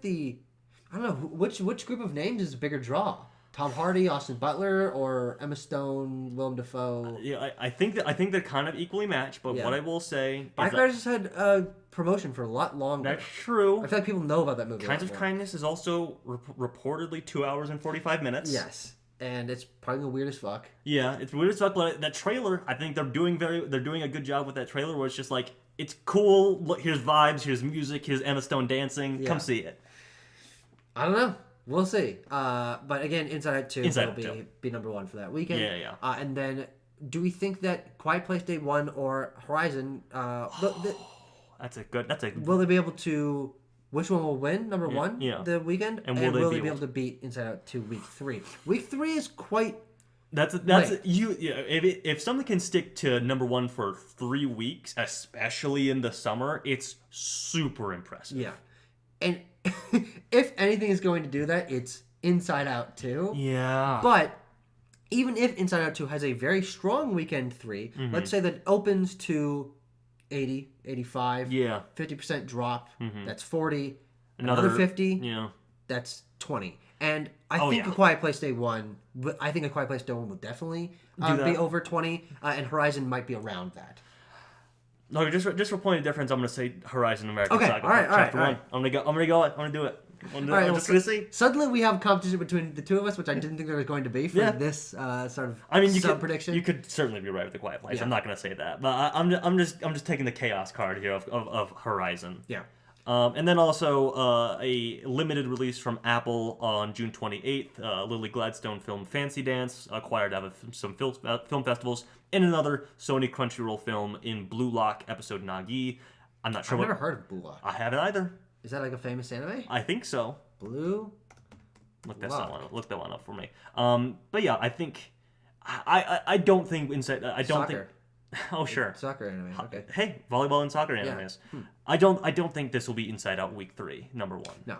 I don't know which group of names is a bigger draw. Tom Hardy, Austin Butler, or Emma Stone, Willem Dafoe? Yeah, I think they're kind of equally matched. But what I will say, Bikers has had promotion for a lot longer. That's true. I feel like people know about that movie. Kinds of Kindness is also reportedly 2 hours and 45 minutes. Yes, and it's probably weird as fuck. Yeah, it's weird as fuck. But that trailer, I think they're doing a good job with that trailer. Where it's just like, it's cool. Look, here's vibes. Here's music. Here's Emma Stone dancing. Come see it. I don't know. We'll see. But again, Inside Out 2 will be number one for that weekend. Yeah. And then, do we think that Quiet Place Day 1 or Horizon... Will they be able to... Which one will win, number one, the weekend? And will they be able to beat Inside Out 2 week 3? Week 3 is quite... If something can stick to number one for 3 weeks, especially in the summer, it's super impressive. Yeah. And if anything is going to do that, it's Inside Out 2. Yeah. But even if Inside Out 2 has a very strong weekend 3, let's say that it opens to 80, 85, 50% drop, that's 40, another 50, that's 20. And I think A Quiet Place Day 1, I think A Quiet Place Day 1 will definitely be over 20, and Horizon might be around that. No, just for point of difference, I'm going to say Horizon American Saga. All right. I'm going to go. I'm going to do it. I'm just going to see. Suddenly we have competition between the two of us, which I didn't think there was going to be for this sort of prediction. You could certainly be right with The Quiet Place. Yeah. I'm not going to say that, but I'm just taking the chaos card here of Horizon. Yeah. And then also a limited release from Apple on June 28th, Lily Gladstone film Fancy Dance, acquired out of some film festivals, and another Sony Crunchyroll film in Blue Lock episode Nagi. I'm not sure. I've never heard of Blue Lock. I haven't either. Is that like a famous anime? I think so. Blue Look that one up for me. But yeah, I think I don't think inside. I don't Soccer. think. Oh sure. Soccer anime. Okay. Hey, volleyball and soccer animes. Yeah. I don't think this will be Inside Out week 3, number 1. No.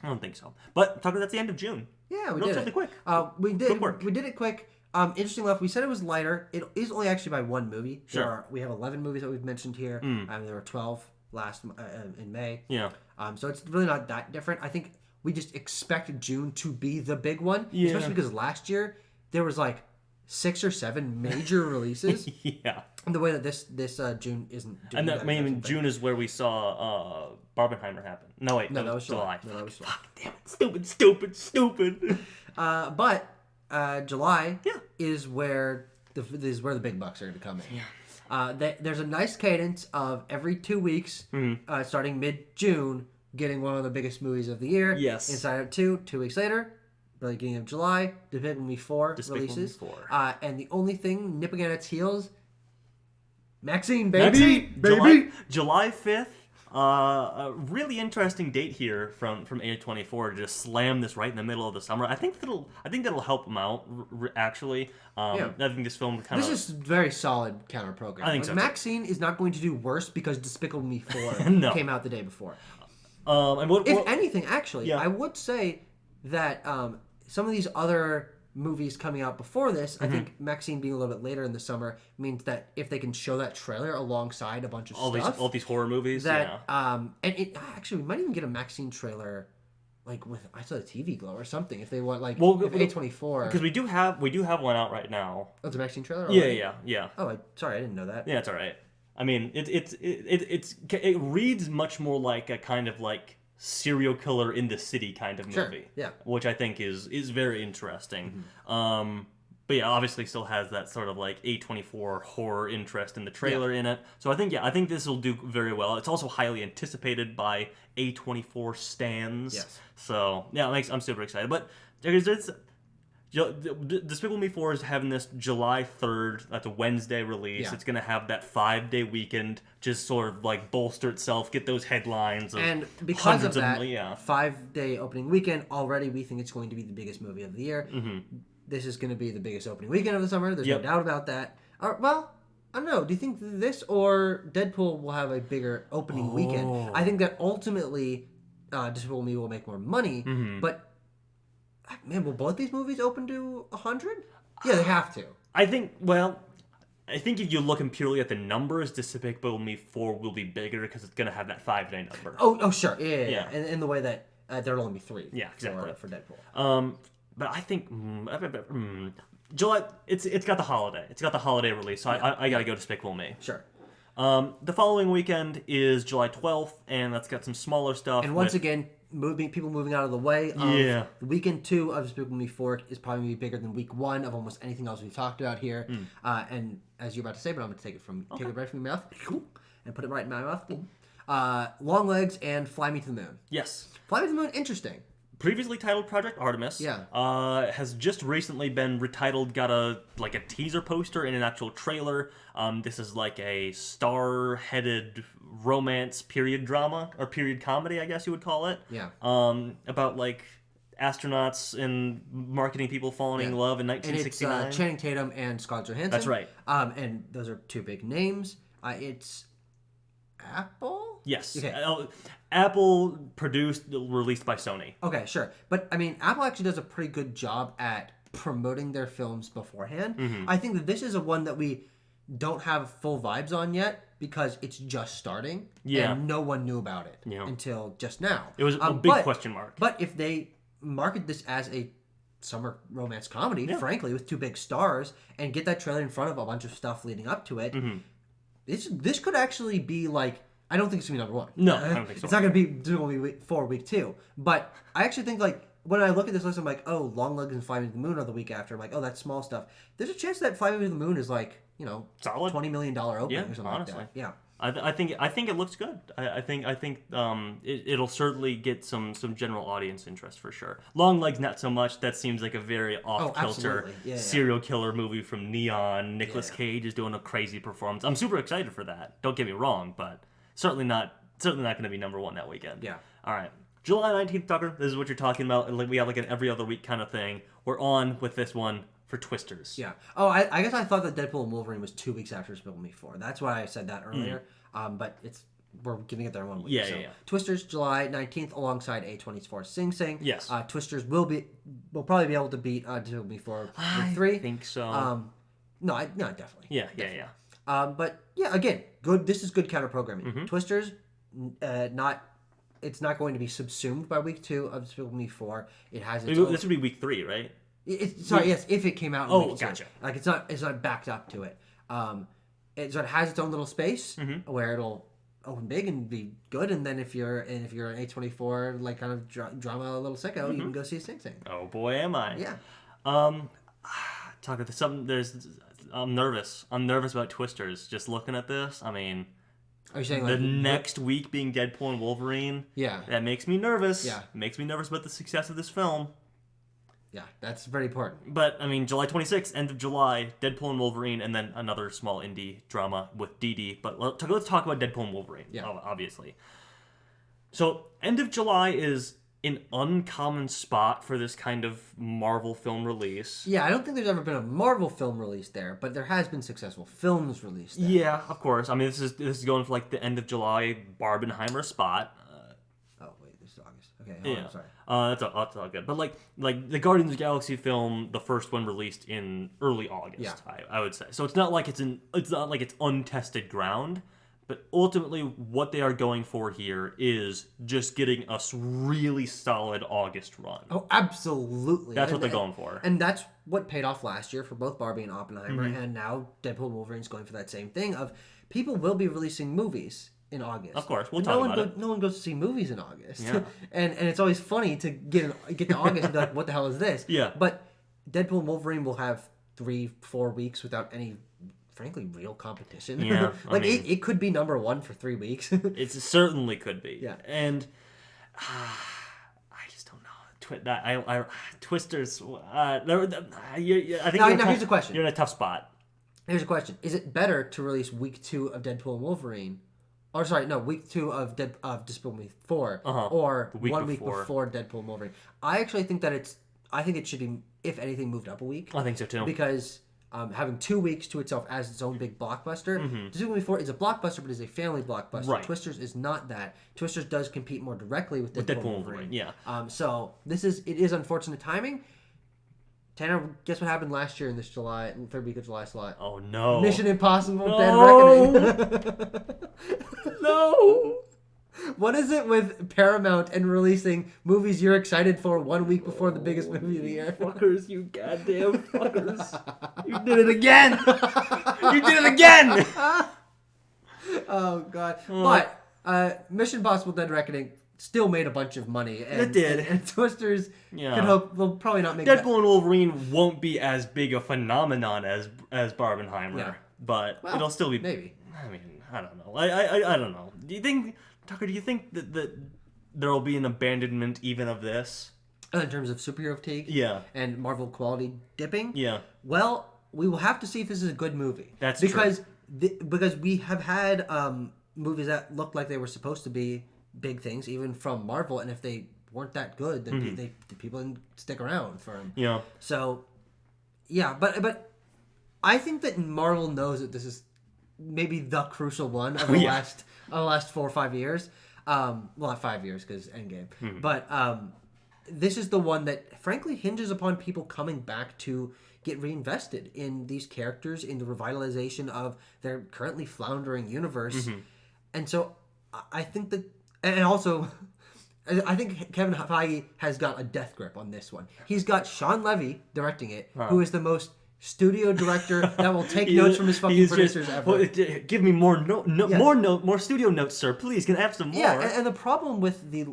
I don't think so. But Tucker, that's the end of June. Yeah, we did it quick. We did. Good work. We did it quick. Interesting enough, we said it was lighter. It is only actually by one movie. Sure. We have 11 movies that we've mentioned here. There were 12 last in May. Yeah. So it's really not that different. I think we just expect June to be the big one, especially because last year there was like 6 or 7 major releases. Yeah. And the way that this June isn't doing that. And I mean, June is where we saw Barbenheimer happen. No, wait. No, that was July. No, that was July. Fuck, damn it. Stupid. But July is where the big bucks are going to come in. Yeah. There's a nice cadence of every 2 weeks, starting mid-June, getting one of the biggest movies of the year. Yes. Inside Out 2, 2 weeks later, the beginning of July, Despicable Me 4 releases. And the only thing nipping at its heels, Maxine, baby! July 5th. A really interesting date here from A24 to just slam this right in the middle of the summer. I think that'll help them out. Actually, I think this film This is very solid counter program. I think so. Maxine is not going to do worse because Despicable Me 4 came out the day before. If anything, actually, I would say that some of these other movies coming out before this, I think Maxine being a little bit later in the summer means that if they can show that trailer alongside a bunch of stuff, all these horror movies, and it actually we might even get a Maxine trailer like with I saw the TV Glow or something if they want like A24 because we do have one out right now. Oh, it's a Maxine trailer. Yeah. Oh, sorry, I didn't know that. Yeah, it's all right. I mean, it reads much more like a kind of like serial killer in the city kind of movie. Yeah. Which I think is very interesting. But yeah, obviously still has that sort of like A24 horror interest in the trailer in it. So I think this will do very well. It's also highly anticipated by A24 stans. Yes. So yeah, I'm super excited. But Despicable Me 4 is having this July 3rd. That's a Wednesday release. Yeah. It's going to have that 5-day weekend just sort of like bolster itself, get those headlines. And because of that 5-day opening weekend, already we think it's going to be the biggest movie of the year. This is going to be the biggest opening weekend of the summer. There's no doubt about that. Well, I don't know. Do you think this or Deadpool will have a bigger opening weekend? I think that ultimately Despicable Me will make more money, but man, will both these movies open to 100? Yeah, they have to. I think if you're looking purely at the numbers, Despicable Me 4 will be bigger because it's going to have that 5-day number. Oh, sure. Yeah. In the way that there'll only be 3 exactly. for Deadpool. but I think July. It's got the holiday. It's got the holiday release, so I gotta go Despicable Me. Sure. The following weekend is July 12th, and that's got some smaller stuff. And once again, people moving out of the way. Yeah. Weekend 2 of Despicable Me 4 is probably going to be bigger than week 1 of almost anything else we've talked about here. And as you're about to say, but I'm going to take it right from your mouth and put it right in my mouth. Long Legs and Fly Me to the Moon. Yes. Fly Me to the Moon, interesting. Previously titled Project Artemis, has just recently been retitled. Got a teaser poster and an actual trailer. This is like a star-headed romance period drama or period comedy, I guess you would call it. Yeah. About like astronauts and marketing people falling in love in 1969. And it's Channing Tatum and Scarlett Johansson. That's right. And those are two big names. It's Apple? Yes. Okay. Apple produced, released by Sony. Okay, sure. But, I mean, Apple actually does a pretty good job at promoting their films beforehand. I think that this is a one that we don't have full vibes on yet because it's just starting. Yeah. And no one knew about it until just now. It was a big question mark. But if they market this as a summer romance comedy, frankly, with two big stars, and get that trailer in front of a bunch of stuff leading up to it, this could actually be like... I don't think it's going to be number 1. No, I don't think so. It's not going to be for week 2. But I actually think, like, when I look at this list, I'm like, oh, Long Legs and Fly Me to the Moon are the week after. I'm like, oh, that's small stuff. There's a chance that Fly Me to the Moon is like, solid $20 million opening or something honestly. like that. Yeah. I think it looks good. I think it'll certainly get some general audience interest for sure. Long Legs not so much. That seems like a very off-kilter serial killer movie from Neon. Nicolas Cage is doing a crazy performance. I'm super excited for that. Don't get me wrong, but certainly not going to be number 1 that weekend. Yeah. All right. July 19th, Tucker. This is what you're talking about. We have like an every other week kind of thing. We're on with this one for Twisters. Yeah. Oh, I guess I thought that Deadpool and Wolverine was 2 weeks after Despicable Me 4. That's why I said that earlier. But we're giving it their 1 week. Yeah. Twisters, July 19th, alongside A24's Sing Sing. Yes. Twisters will probably be able to beat Despicable Me 4 week 3. I think so. No, definitely. Yeah. But yeah, again, good. This is good counter programming. Twisters, it's not going to be subsumed by week 2 of Despicable Me 4. It has its own... This would be week 3, right? Yes, if it came out. In week 2. Gotcha. Like it's not backed up to it. So it has its own little space where it'll open big and be good. And then if you're an A24 like kind of drama little sicko, you can go see Sing Sing. Oh boy, am I! Yeah. Talking to something. I'm nervous. I'm nervous about Twisters. Just looking at this, I mean, are you saying the next week being Deadpool and Wolverine? Yeah, that makes me nervous. Yeah, it makes me nervous about the success of this film. Yeah, that's very important. But I mean, July 26th, end of July, Deadpool and Wolverine, and then another small indie drama with Dee Dee. But let's talk about Deadpool and Wolverine. Yeah, obviously. So end of July is an uncommon spot for this kind of Marvel film release. Yeah, I don't think there's ever been a Marvel film release there, but there has been successful films released there. Yeah, of course. I mean, this is going for like the end of July Barbenheimer spot. Oh wait, this is August. Okay, yeah, sorry. That's all good. But like the Guardians of the Galaxy film, the first one released in early August. Yeah. I would say. So it's not like it's untested ground. But ultimately, what they are going for here is just getting us really solid August run. Oh, absolutely. That's what they're going for. And that's what paid off last year for both Barbie and Oppenheimer. And now Deadpool and Wolverine's going for that same thing of people will be releasing movies in August. Of course, we'll talk about it. No one goes to see movies in August. Yeah. and it's always funny to get to August and be like, what the hell is this? Yeah. But Deadpool and Wolverine will have 3-4 weeks without any... frankly, real competition. Yeah, it could be number 1 for 3 weeks. It certainly could be. Yeah, and I just don't know. Twisters. I think. Now here's the question. You're in a tough spot. Here's a question: is it better to release week 2 of Deadpool and Wolverine, or sorry, no, week 2 of Despicable Me 4, or 1 week before Deadpool and Wolverine? I actually think that I think it should be, if anything, moved up a week. I think so too. Because having 2 weeks to itself as its own big blockbuster. Despicable Me 4 is a blockbuster, but is a family blockbuster. Right. Twisters is not that. Twisters does compete more directly with Deadpool and Wolverine. Yeah. So it is unfortunate timing. Tanner, guess what happened last year in this July, 3rd week of July slot? Oh no! Mission Impossible: Dead Reckoning. No. What is it with Paramount and releasing movies you're excited for 1 week before the biggest movie of the year? Fuckers, you goddamn fuckers. You did it again! You did it again! Oh, God. But Mission Impossible Dead Reckoning still made a bunch of money. And, it did. And Twisters could hope they'll probably not make Deadpool and Wolverine won't be as big a phenomenon as Barbenheimer. Yeah. But it'll still be... Maybe. I mean, I don't know. I don't know. Do you think... Tucker, do you think that there will be an abandonment even of this? In terms of superhero fatigue? Yeah. And Marvel quality dipping? Yeah. Well, we will have to see if this is a good movie. That's true. True. Because we have had movies that looked like they were supposed to be big things, even from Marvel, and if they weren't that good, then the people didn't stick around for them. Yeah. So, yeah, but I think that Marvel knows that this is maybe the crucial one of the last 4 or 5 years. Well, not 5 years because Endgame. But this is the one that frankly hinges upon people coming back to get reinvested in these characters, in the revitalization of their currently floundering universe. And so I think that, and also I think Kevin Feige has got a death grip on this one. He's got Sean Levy directing it, who is the most studio director that will take notes from his fucking producers ever. Give me more more studio notes, sir. Please, can I have some more? Yeah, and the problem with the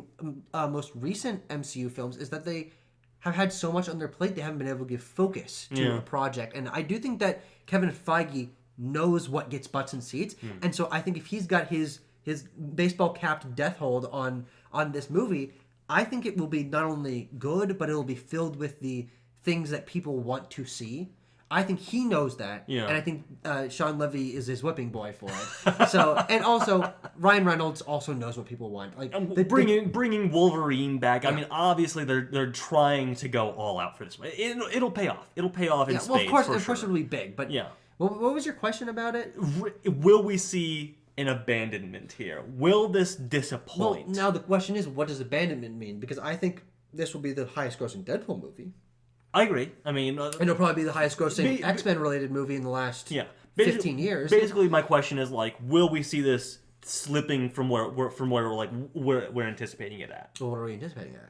most recent MCU films is that they have had so much on their plate they haven't been able to give focus to a project. And I do think that Kevin Feige knows what gets butts in seats, and so I think if he's got his baseball capped death hold on this movie, I think it will be not only good, but it will be filled with the things that people want to see. I think he knows that, and I think Sean Levy is his whipping boy for it. So, and also Ryan Reynolds also knows what people want. Like bringing Wolverine back. I mean, obviously they're trying to go all out for this. It'll pay off. It'll pay off in spades. Well, of course, it'll be big. But yeah, what was your question about it? Will we see an abandonment here? Will this disappoint? Well, now the question is, what does abandonment mean? Because I think this will be the highest grossing Deadpool movie. I agree. I mean... and it'll probably be the highest grossing X-Men related movie in the last 15 years. Basically, my question is, like, will we see this slipping from where we're anticipating it at? Well, what are we anticipating at?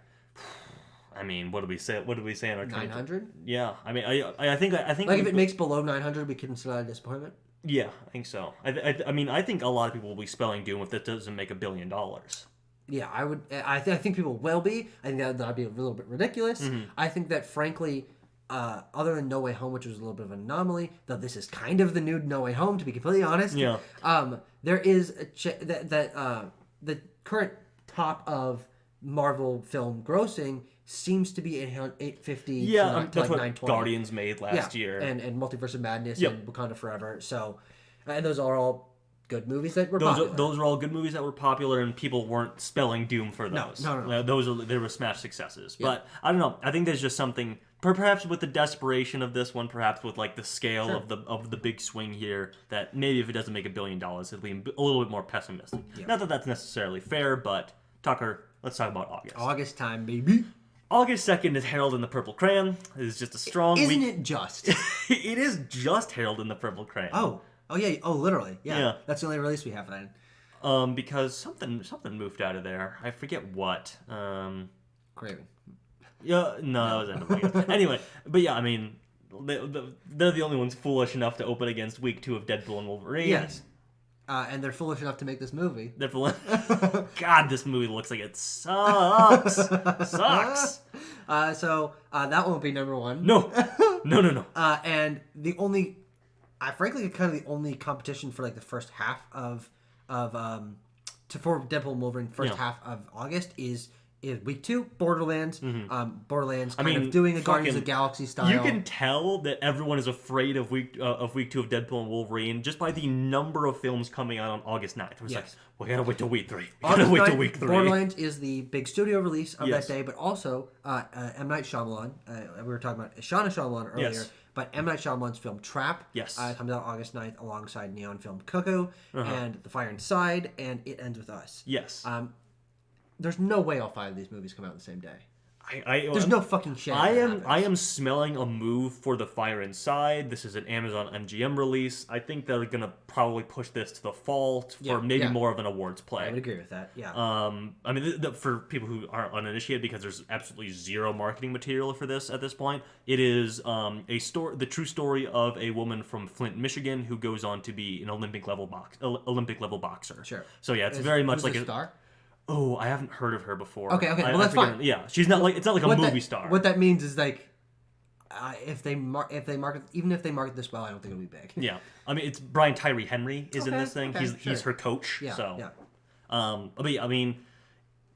I mean, what do we say? What do we say in our 900? Yeah. I mean, I think like if it makes below 900, we consider that a disappointment. Yeah, I think so. I mean, I think a lot of people will be spelling doom if it doesn't make $1 billion. Yeah, I would. I think people will be. I think that'd be a little bit ridiculous. I think that, frankly, other than No Way Home, which was a little bit of an anomaly, though this is kind of the new No Way Home, to be completely honest. Yeah. There is the current top of Marvel film grossing seems to be 850. Yeah, to that's like what 920. Guardians made last year, and Multiverse of Madness and Wakanda Forever. So, and those are all good movies that were popular. Those are all good movies that were popular, and people weren't spelling doom for those. No. They were smash successes. Yeah. But I don't know. I think there's just something, perhaps with the desperation of this one, perhaps with like the scale of the big swing here, that maybe if it doesn't make $1 billion, it'll be a little bit more pessimistic. Yeah. Not that that's necessarily fair, but Tucker, let's talk about August. August time, baby. August 2nd is Harold in the Purple Crayon. It is just a strong week. Isn't it just? It is just Harold in the Purple Crayon. Oh yeah. Oh, literally. Yeah. That's the only release we have then. Because something moved out of there. I forget what. Craven. Yeah, no, that was end of August. Anyway, but yeah, I mean, they're the only ones foolish enough to open against week 2 of Deadpool and Wolverine. Yes. And they're foolish enough to make this movie. They're foolish. God, this movie looks like it sucks. Sucks. So that won't be number 1. No. And the only, frankly, kind of the only competition for like the first half for Deadpool and Wolverine half of August is week 2, Borderlands. Borderlands kind of doing a Guardians of the Galaxy style. You can tell that everyone is afraid of week 2 of Deadpool and Wolverine just by the number of films coming out on August 9th. It's like, we gotta wait till week 3. Borderlands is the big studio release of that day, but also M. Night Shyamalan. We were talking about Shauna Shyamalan earlier, but M. Night Shyamalan's film Trap comes out August 9th alongside Neon film Cuckoo and The Fire Inside, and It Ends With Us. Yes. There's no way all 5 of these movies come out the same day. There's no fucking shit. I am smelling a move for the Fire Inside. This is an Amazon MGM release. I think they're gonna probably push this to the fall for maybe more of an awards play. I would agree with that. Yeah. I mean, for people who aren't uninitiated, because there's absolutely zero marketing material for this at this point. It is the true story of a woman from Flint, Michigan, who goes on to be an Olympic level boxer. Sure. So yeah, it's very much like a star. Oh, I haven't heard of her before. Okay, well that's fine. Yeah, she's not like it's not like a movie star. What that means is like, if they market this well, I don't think it'll be big. Yeah, I mean it's Brian Tyree Henry is in this thing. He's her coach. Yeah, so yeah. But yeah, I mean,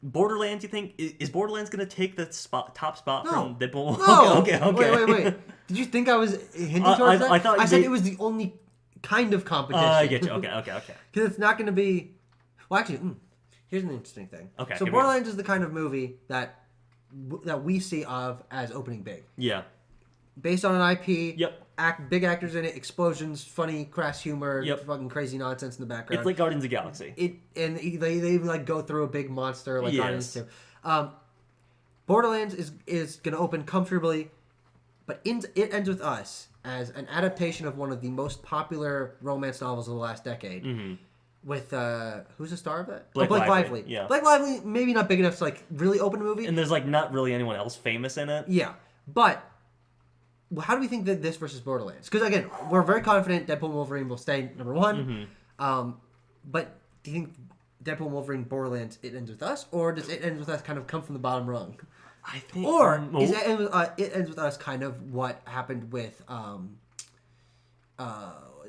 Borderlands. You think is Borderlands gonna take the top spot from Deadpool? No. Okay. Wait. Did you think I was hinting towards that? I said it was the only kind of competition. I get you. Okay. Because it's not going to be. Well, actually. Here's an interesting thing. Okay. So Borderlands is the kind of movie that we see of as opening big. Yeah. Based on an IP. Yep. Big actors in it, explosions, funny, crass humor, yep. fucking crazy nonsense in the background. It's like Guardians of the Galaxy. They like go through a big monster like Guardians too. Borderlands is going to open comfortably, but it ends with us as an adaptation of one of the most popular romance novels of the last decade. Mm-hmm. With who's the star of that? Blake Lively. Yeah. Blake Lively, maybe not big enough to like really open a movie. And there's like not really anyone else famous in it. Yeah, but how do we think that this versus Borderlands? Because again, we're very confident Deadpool and Wolverine will stay number one. Mm-hmm. But do you think Deadpool and Wolverine Borderlands it ends with us, or does it end with us kind of come from the bottom rung? I think, or is it ends with us kind of what happened with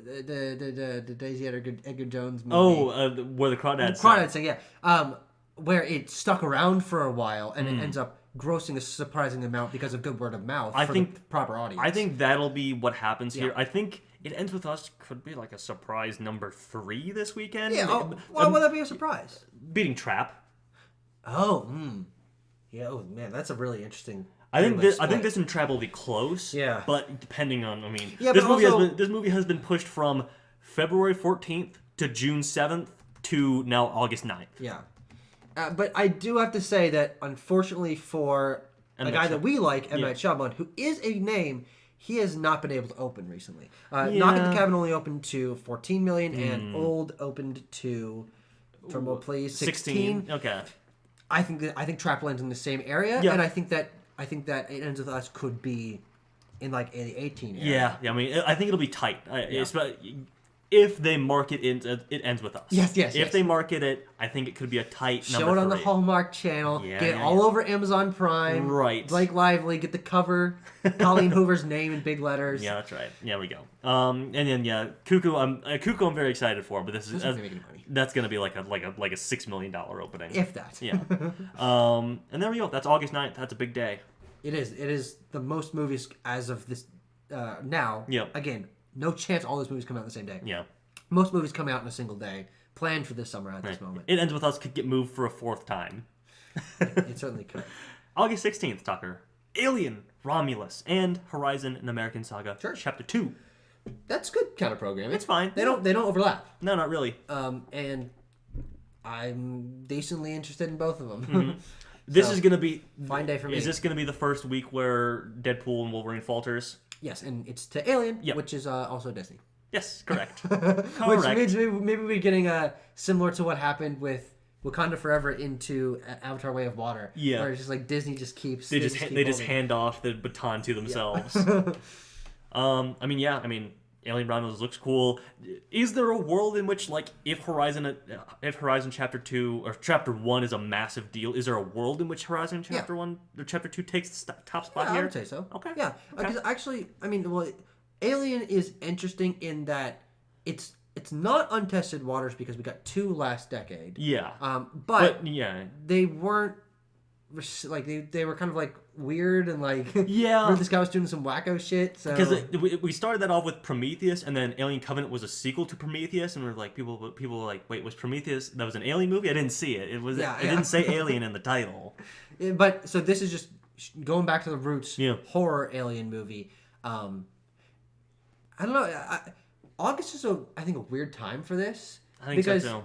the Daisy Edgar Jones movie. Where the Crawdads sing, yeah. Where it stuck around for a while and it ends up grossing a surprising amount because of good word of mouth the proper audience. I think that'll be what happens here. I think it ends with us could be like a surprise number 3 this weekend. Yeah. Why would that be a surprise? Beating Trap. Oh, yeah. Oh man, that's a really interesting. I think this and Trap will be close. Yeah. But depending on, this movie has been pushed from February 14th to June 7th to now August 9th. Yeah. But I do have to say that unfortunately for a guy that we like, M. Night Shyamalan, who is a name, he has not been able to open recently. Knock at the Cabin only opened to 14 million, and Old opened to, drum please, 16. Okay. I think Trap lands in the same area, and I think that It Ends With Us could be in like the 18 area. Yeah. I mean, I think it'll be tight. If they market it ends with us. Yes. If they market it, I think it could be a tight number 3. Show it on the Hallmark Channel. Get it all over Amazon Prime. Right. Blake Lively. Get the cover. Colleen Hoover's name in big letters. Yeah, that's right. Yeah, we go. And then Cuckoo. Cuckoo. I'm very excited for, but that's gonna be like a $6 million opening. If that. Yeah. And there we go. That's August 9th. That's a big day. It is. It is the most movies as of this now. Yeah. Again. No chance all those movies come out the same day. Yeah. Most movies come out in a single day. Planned for this summer at this moment. It Ends With Us could get moved for a 4th time. It certainly could. August 16th, Tucker. Alien, Romulus, and Horizon an American Saga. Sure. Chapter 2. That's good kind of programming. It's fine. They don't overlap. No, not really. And I'm decently interested in both of them. Mm-hmm. This is going to be... Fine day for me. Is this going to be the first week where Deadpool and Wolverine falters? Yes, and it's to Alien, which is also Disney. Yes, correct. Which means maybe we're getting similar to what happened with Wakanda Forever into Avatar: Way of Water. Yeah, where it's just like Disney just keeps they just hand off the baton to themselves. Yeah. I mean, Alien Romulus looks cool. Is there a world in which, like, if Horizon Chapter 2 or Chapter 1 is a massive deal, is there a world in which Horizon Chapter 1 or Chapter 2 takes the top spot here? I would say so. Okay. Yeah, because actually, I mean, Alien is interesting in that it's not untested waters because we got 2 last decade. Yeah. But they weren't like they were kind of like weird and like this guy was doing some wacko shit. So because we started that off with Prometheus, and then Alien Covenant was a sequel to Prometheus, and we're like people were like, wait, was Prometheus that was an Alien movie? I didn't see it. It didn't say Alien in the title. But so this is just going back to the roots. Horror Alien movie. I don't know. August is I think a weird time for this. I think so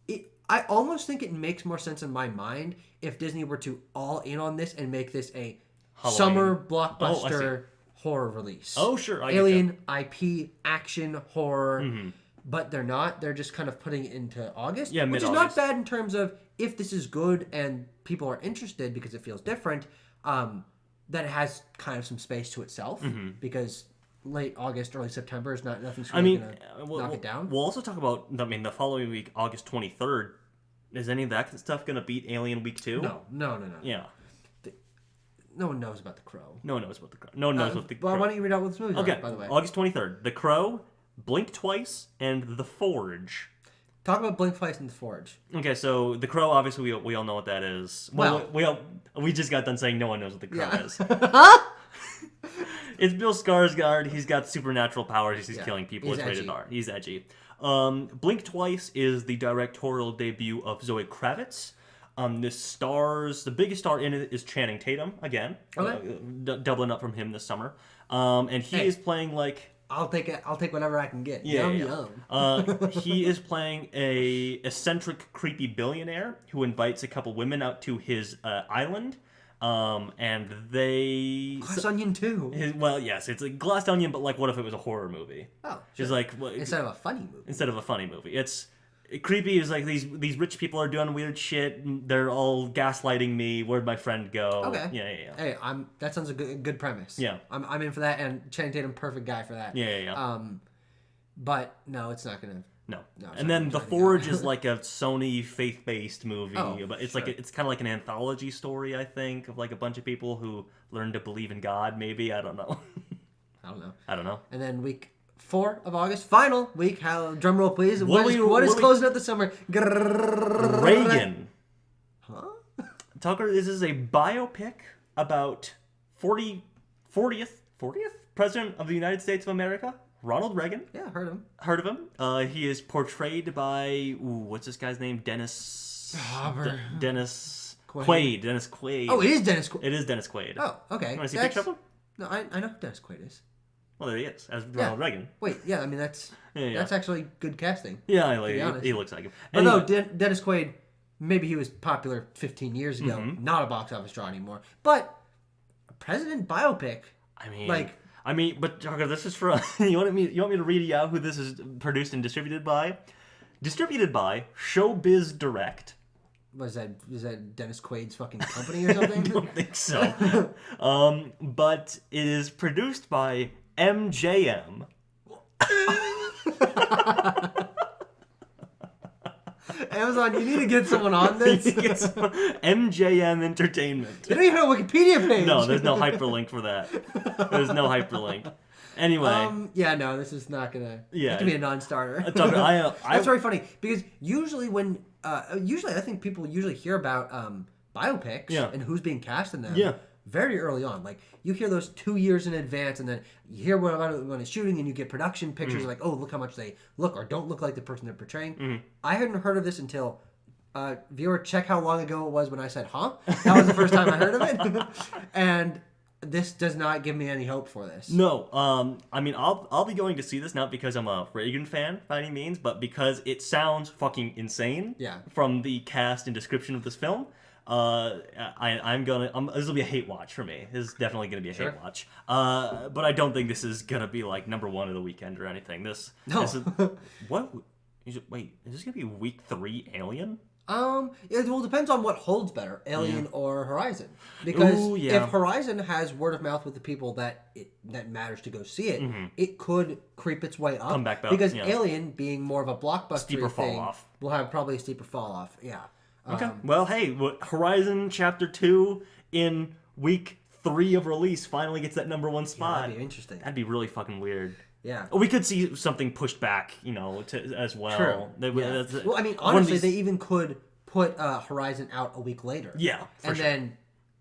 too. I almost think it makes more sense in my mind if Disney were to all in on this and make this a Halloween. Summer blockbuster horror release. Oh, sure. Alien IP action horror. Mm-hmm. But they're not. They're just kind of putting it into August. Yeah, which is not bad in terms of if this is good and people are interested because it feels different, that it has kind of some space to itself. Mm-hmm. Because late August, early September is nothing's really going to knock it down. We'll also talk about, the following week, August 23rd. Is any of that stuff going to beat Alien Week 2? No. Yeah. No one knows about The Crow. No one knows about The Crow. No one knows what The Crow. Well, why don't you read out what this movie is, by the way? August 23rd. The Crow, Blink Twice, and The Forge. Talk about Blink Twice and The Forge. Okay, so The Crow, obviously, we all know what that is. Well, we just got done saying no one knows what The Crow is. It's Bill Skarsgård. He's got supernatural powers. He's killing people. It's rated R. He's edgy. Blink Twice is the directorial debut of Zoe Kravitz. This stars, the biggest star in it is Channing Tatum, again. Okay. Doubling up from him this summer. And he is playing like... I'll take it. I'll take whatever I can get. Yum. He is playing a eccentric, creepy billionaire who invites a couple women out to his island. And they... Glass Onion 2. Well, yes, it's a Glass Onion, but like, what if it was a horror movie? Oh, sure. It's like... Instead of a funny movie. Instead of a funny movie. It's... Creepy is like these rich people are doing weird shit. They're all gaslighting me. Where'd my friend go? Okay. Yeah. Hey, that sounds a good premise. Yeah. I'm in for that, and Channing Tatum, perfect guy for that. Yeah. But no, it's not gonna. No. And then The Forge is like a Sony faith-based movie, but it's it's kind of like an anthology story, I think, of like a bunch of people who learn to believe in God. Maybe I don't know. I don't know. And then week 4 of August, final week. Drum roll, please. What is closing out the summer? Reagan. Huh? Tucker, this is a biopic about 40th President of the United States of America, Ronald Reagan. Yeah, heard of him. He is portrayed by, what's this guy's name? Dennis Quaid. Dennis Quaid. Oh, it is Dennis Quaid. It is Dennis Quaid. Oh, okay. You want to see a picture of him? No, I know who Dennis Quaid is. Well, there he is, as Ronald Reagan. Wait, yeah, I mean, that's actually good casting. Yeah, he looks like him. But no, Dennis Quaid, maybe he was popular 15 years ago, not a box office draw anymore. But a president biopic, but Tucker, this is for you want me to read out who this is produced and distributed by? Distributed by Showbiz Direct. Is that Dennis Quaid's fucking company or something? I don't think so. But it is produced by MJM. Amazon, you need to get someone on this. MJM Entertainment. They don't even have a Wikipedia page. No, there's no hyperlink for that. There's no hyperlink. Anyway. This is not gonna. It can be a non-starter. That's very funny because usually I think people hear about biopics and who's being cast in them. Yeah. Very early on, like you hear those 2 years in advance, and then you hear when it's shooting, and you get production pictures like, oh, look how much they look or don't look like the person they're portraying. I hadn't heard of this until viewer, check how long ago it was when I said, "Huh?" That was the first time I heard of it, and this does not give me any hope for this. No, I'll be going to see this not because I'm a Reagan fan by any means, but because it sounds fucking insane. Yeah. From the cast and description of this film. This will be a hate watch for me. This is definitely going to be a hate watch. But I don't think this is going to be like number 1 of the weekend or anything. This is, what? Wait, is this going to be week 3 Alien? It depends on what holds better, Alien or Horizon. Because if Horizon has word of mouth with the people that matters to go see it, it could creep its way up. Come back up. Because Alien, being more of a blockbuster steeper fall off, will have probably a steeper fall off. Yeah. Okay. Well, hey, Horizon Chapter 2 in week 3 of release finally gets that number 1 spot. That'd be interesting. That'd be really fucking weird. Yeah. We could see something pushed back, as well. True. Well, I mean, honestly, they even could put Horizon out a week later. Yeah, then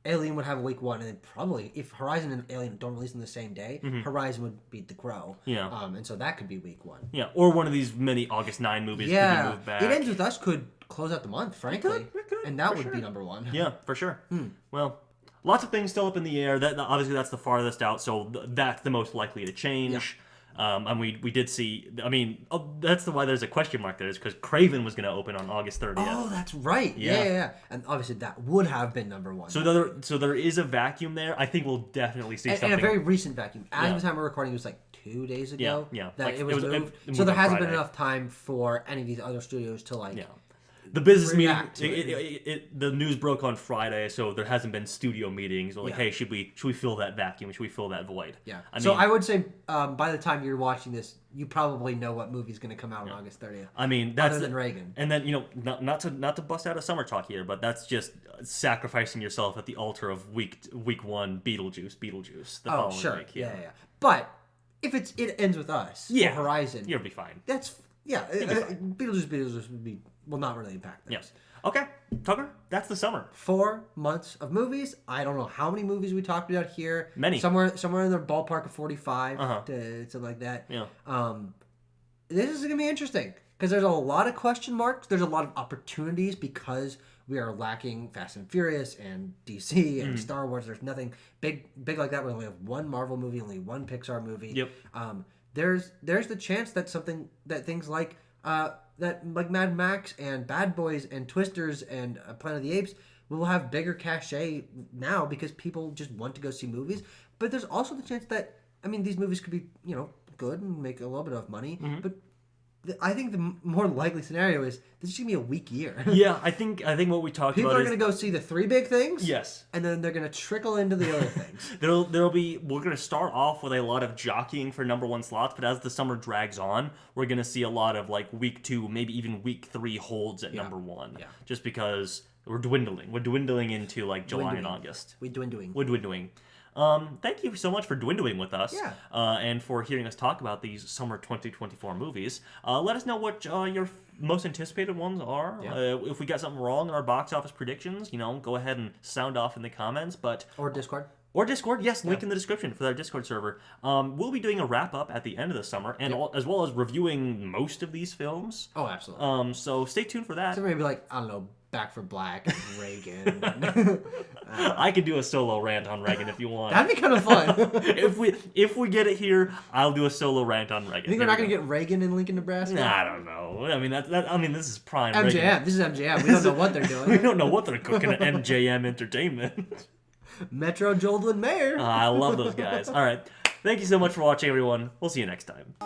Alien would have a week 1, and then probably, if Horizon and Alien don't release on the same day, Horizon would beat The Crow. Yeah. And so that could be week 1. Yeah, or one of these mini August 9 movies could be moved back. It Ends With Us could close out the month, frankly. It could, and that would be number 1. Yeah, for sure. Well, lots of things still up in the air. Obviously, that's the farthest out, so that's the most likely to change. And we did see. I mean, that's why there's a question mark there, is because Craven was going to open on August 30th. Oh, that's right. Yeah. And obviously that would have been number one. So there is a vacuum there. I think we'll definitely see something. And a very recent vacuum. As the time we're recording, it was like 2 days ago. Yeah. That like, it was moved. It so there hasn't Friday. been enough time for any of these other studios to like. Yeah. The business meeting, the news broke on Friday, so there hasn't been studio meetings. We're like, hey, should we fill that vacuum? Should we fill that void? Yeah. I would say by the time you're watching this, you probably know what movie's going to come out on August 30th. I mean, that's other than Reagan. And then not to bust out a summer talk here, but that's just sacrificing yourself at the altar of week one Beetlejuice. The following week. Yeah. But if it ends with us, Horizon, you'll be fine. That's Beetlejuice will not really impact things. Yes. Okay, Tucker, that's the summer. 4 months of movies. I don't know how many movies we talked about here. Many. Somewhere in the ballpark of 45 to something like that. Yeah. This is going to be interesting because there's a lot of question marks. There's a lot of opportunities because we are lacking Fast and Furious and DC and Star Wars. There's nothing big like that. We only have one Marvel movie, only one Pixar movie. Yep. There's the chance that things like Mad Max and Bad Boys and Twisters and Planet of the Apes will have bigger cachet now because people just want to go see movies. But there's also the chance that these movies could be good and make a little bit of money. But I think the more likely scenario is this is gonna be a weak year. Yeah, I think what we talked people about are gonna go see the three big things. Yes, and then they're gonna trickle into the other things. We're gonna start off with a lot of jockeying for number one slots, but as the summer drags on, we're gonna see a lot of like week 2, maybe even week 3 holds at number one. Yeah, just because we're dwindling. We're dwindling into like July and August. We're dwindling. Thank you so much for dwindling with us, and for hearing us talk about these summer 2024 movies. Let us know what your most anticipated ones are. If we got something wrong in our box office predictions, go ahead and sound off in the comments. Or Discord. Yes, link in the description for our Discord server. We'll be doing a wrap-up at the end of the summer, and as well as reviewing most of these films. Oh, absolutely. So stay tuned for that. So maybe like, I don't know, Back for Black, Reagan. I could do a solo rant on Reagan if you want. That'd be kind of fun. if we get it here, I'll do a solo rant on Reagan. You think we're not going to get Reagan in Lincoln, Nebraska? Nah, I don't know. This is prime MJM. Reagan. This is MJM. We don't know what they're doing. We don't know what they're cooking at MJM Entertainment. Metro Joldlin Mayer. I love those guys. All right. Thank you so much for watching, everyone. We'll see you next time.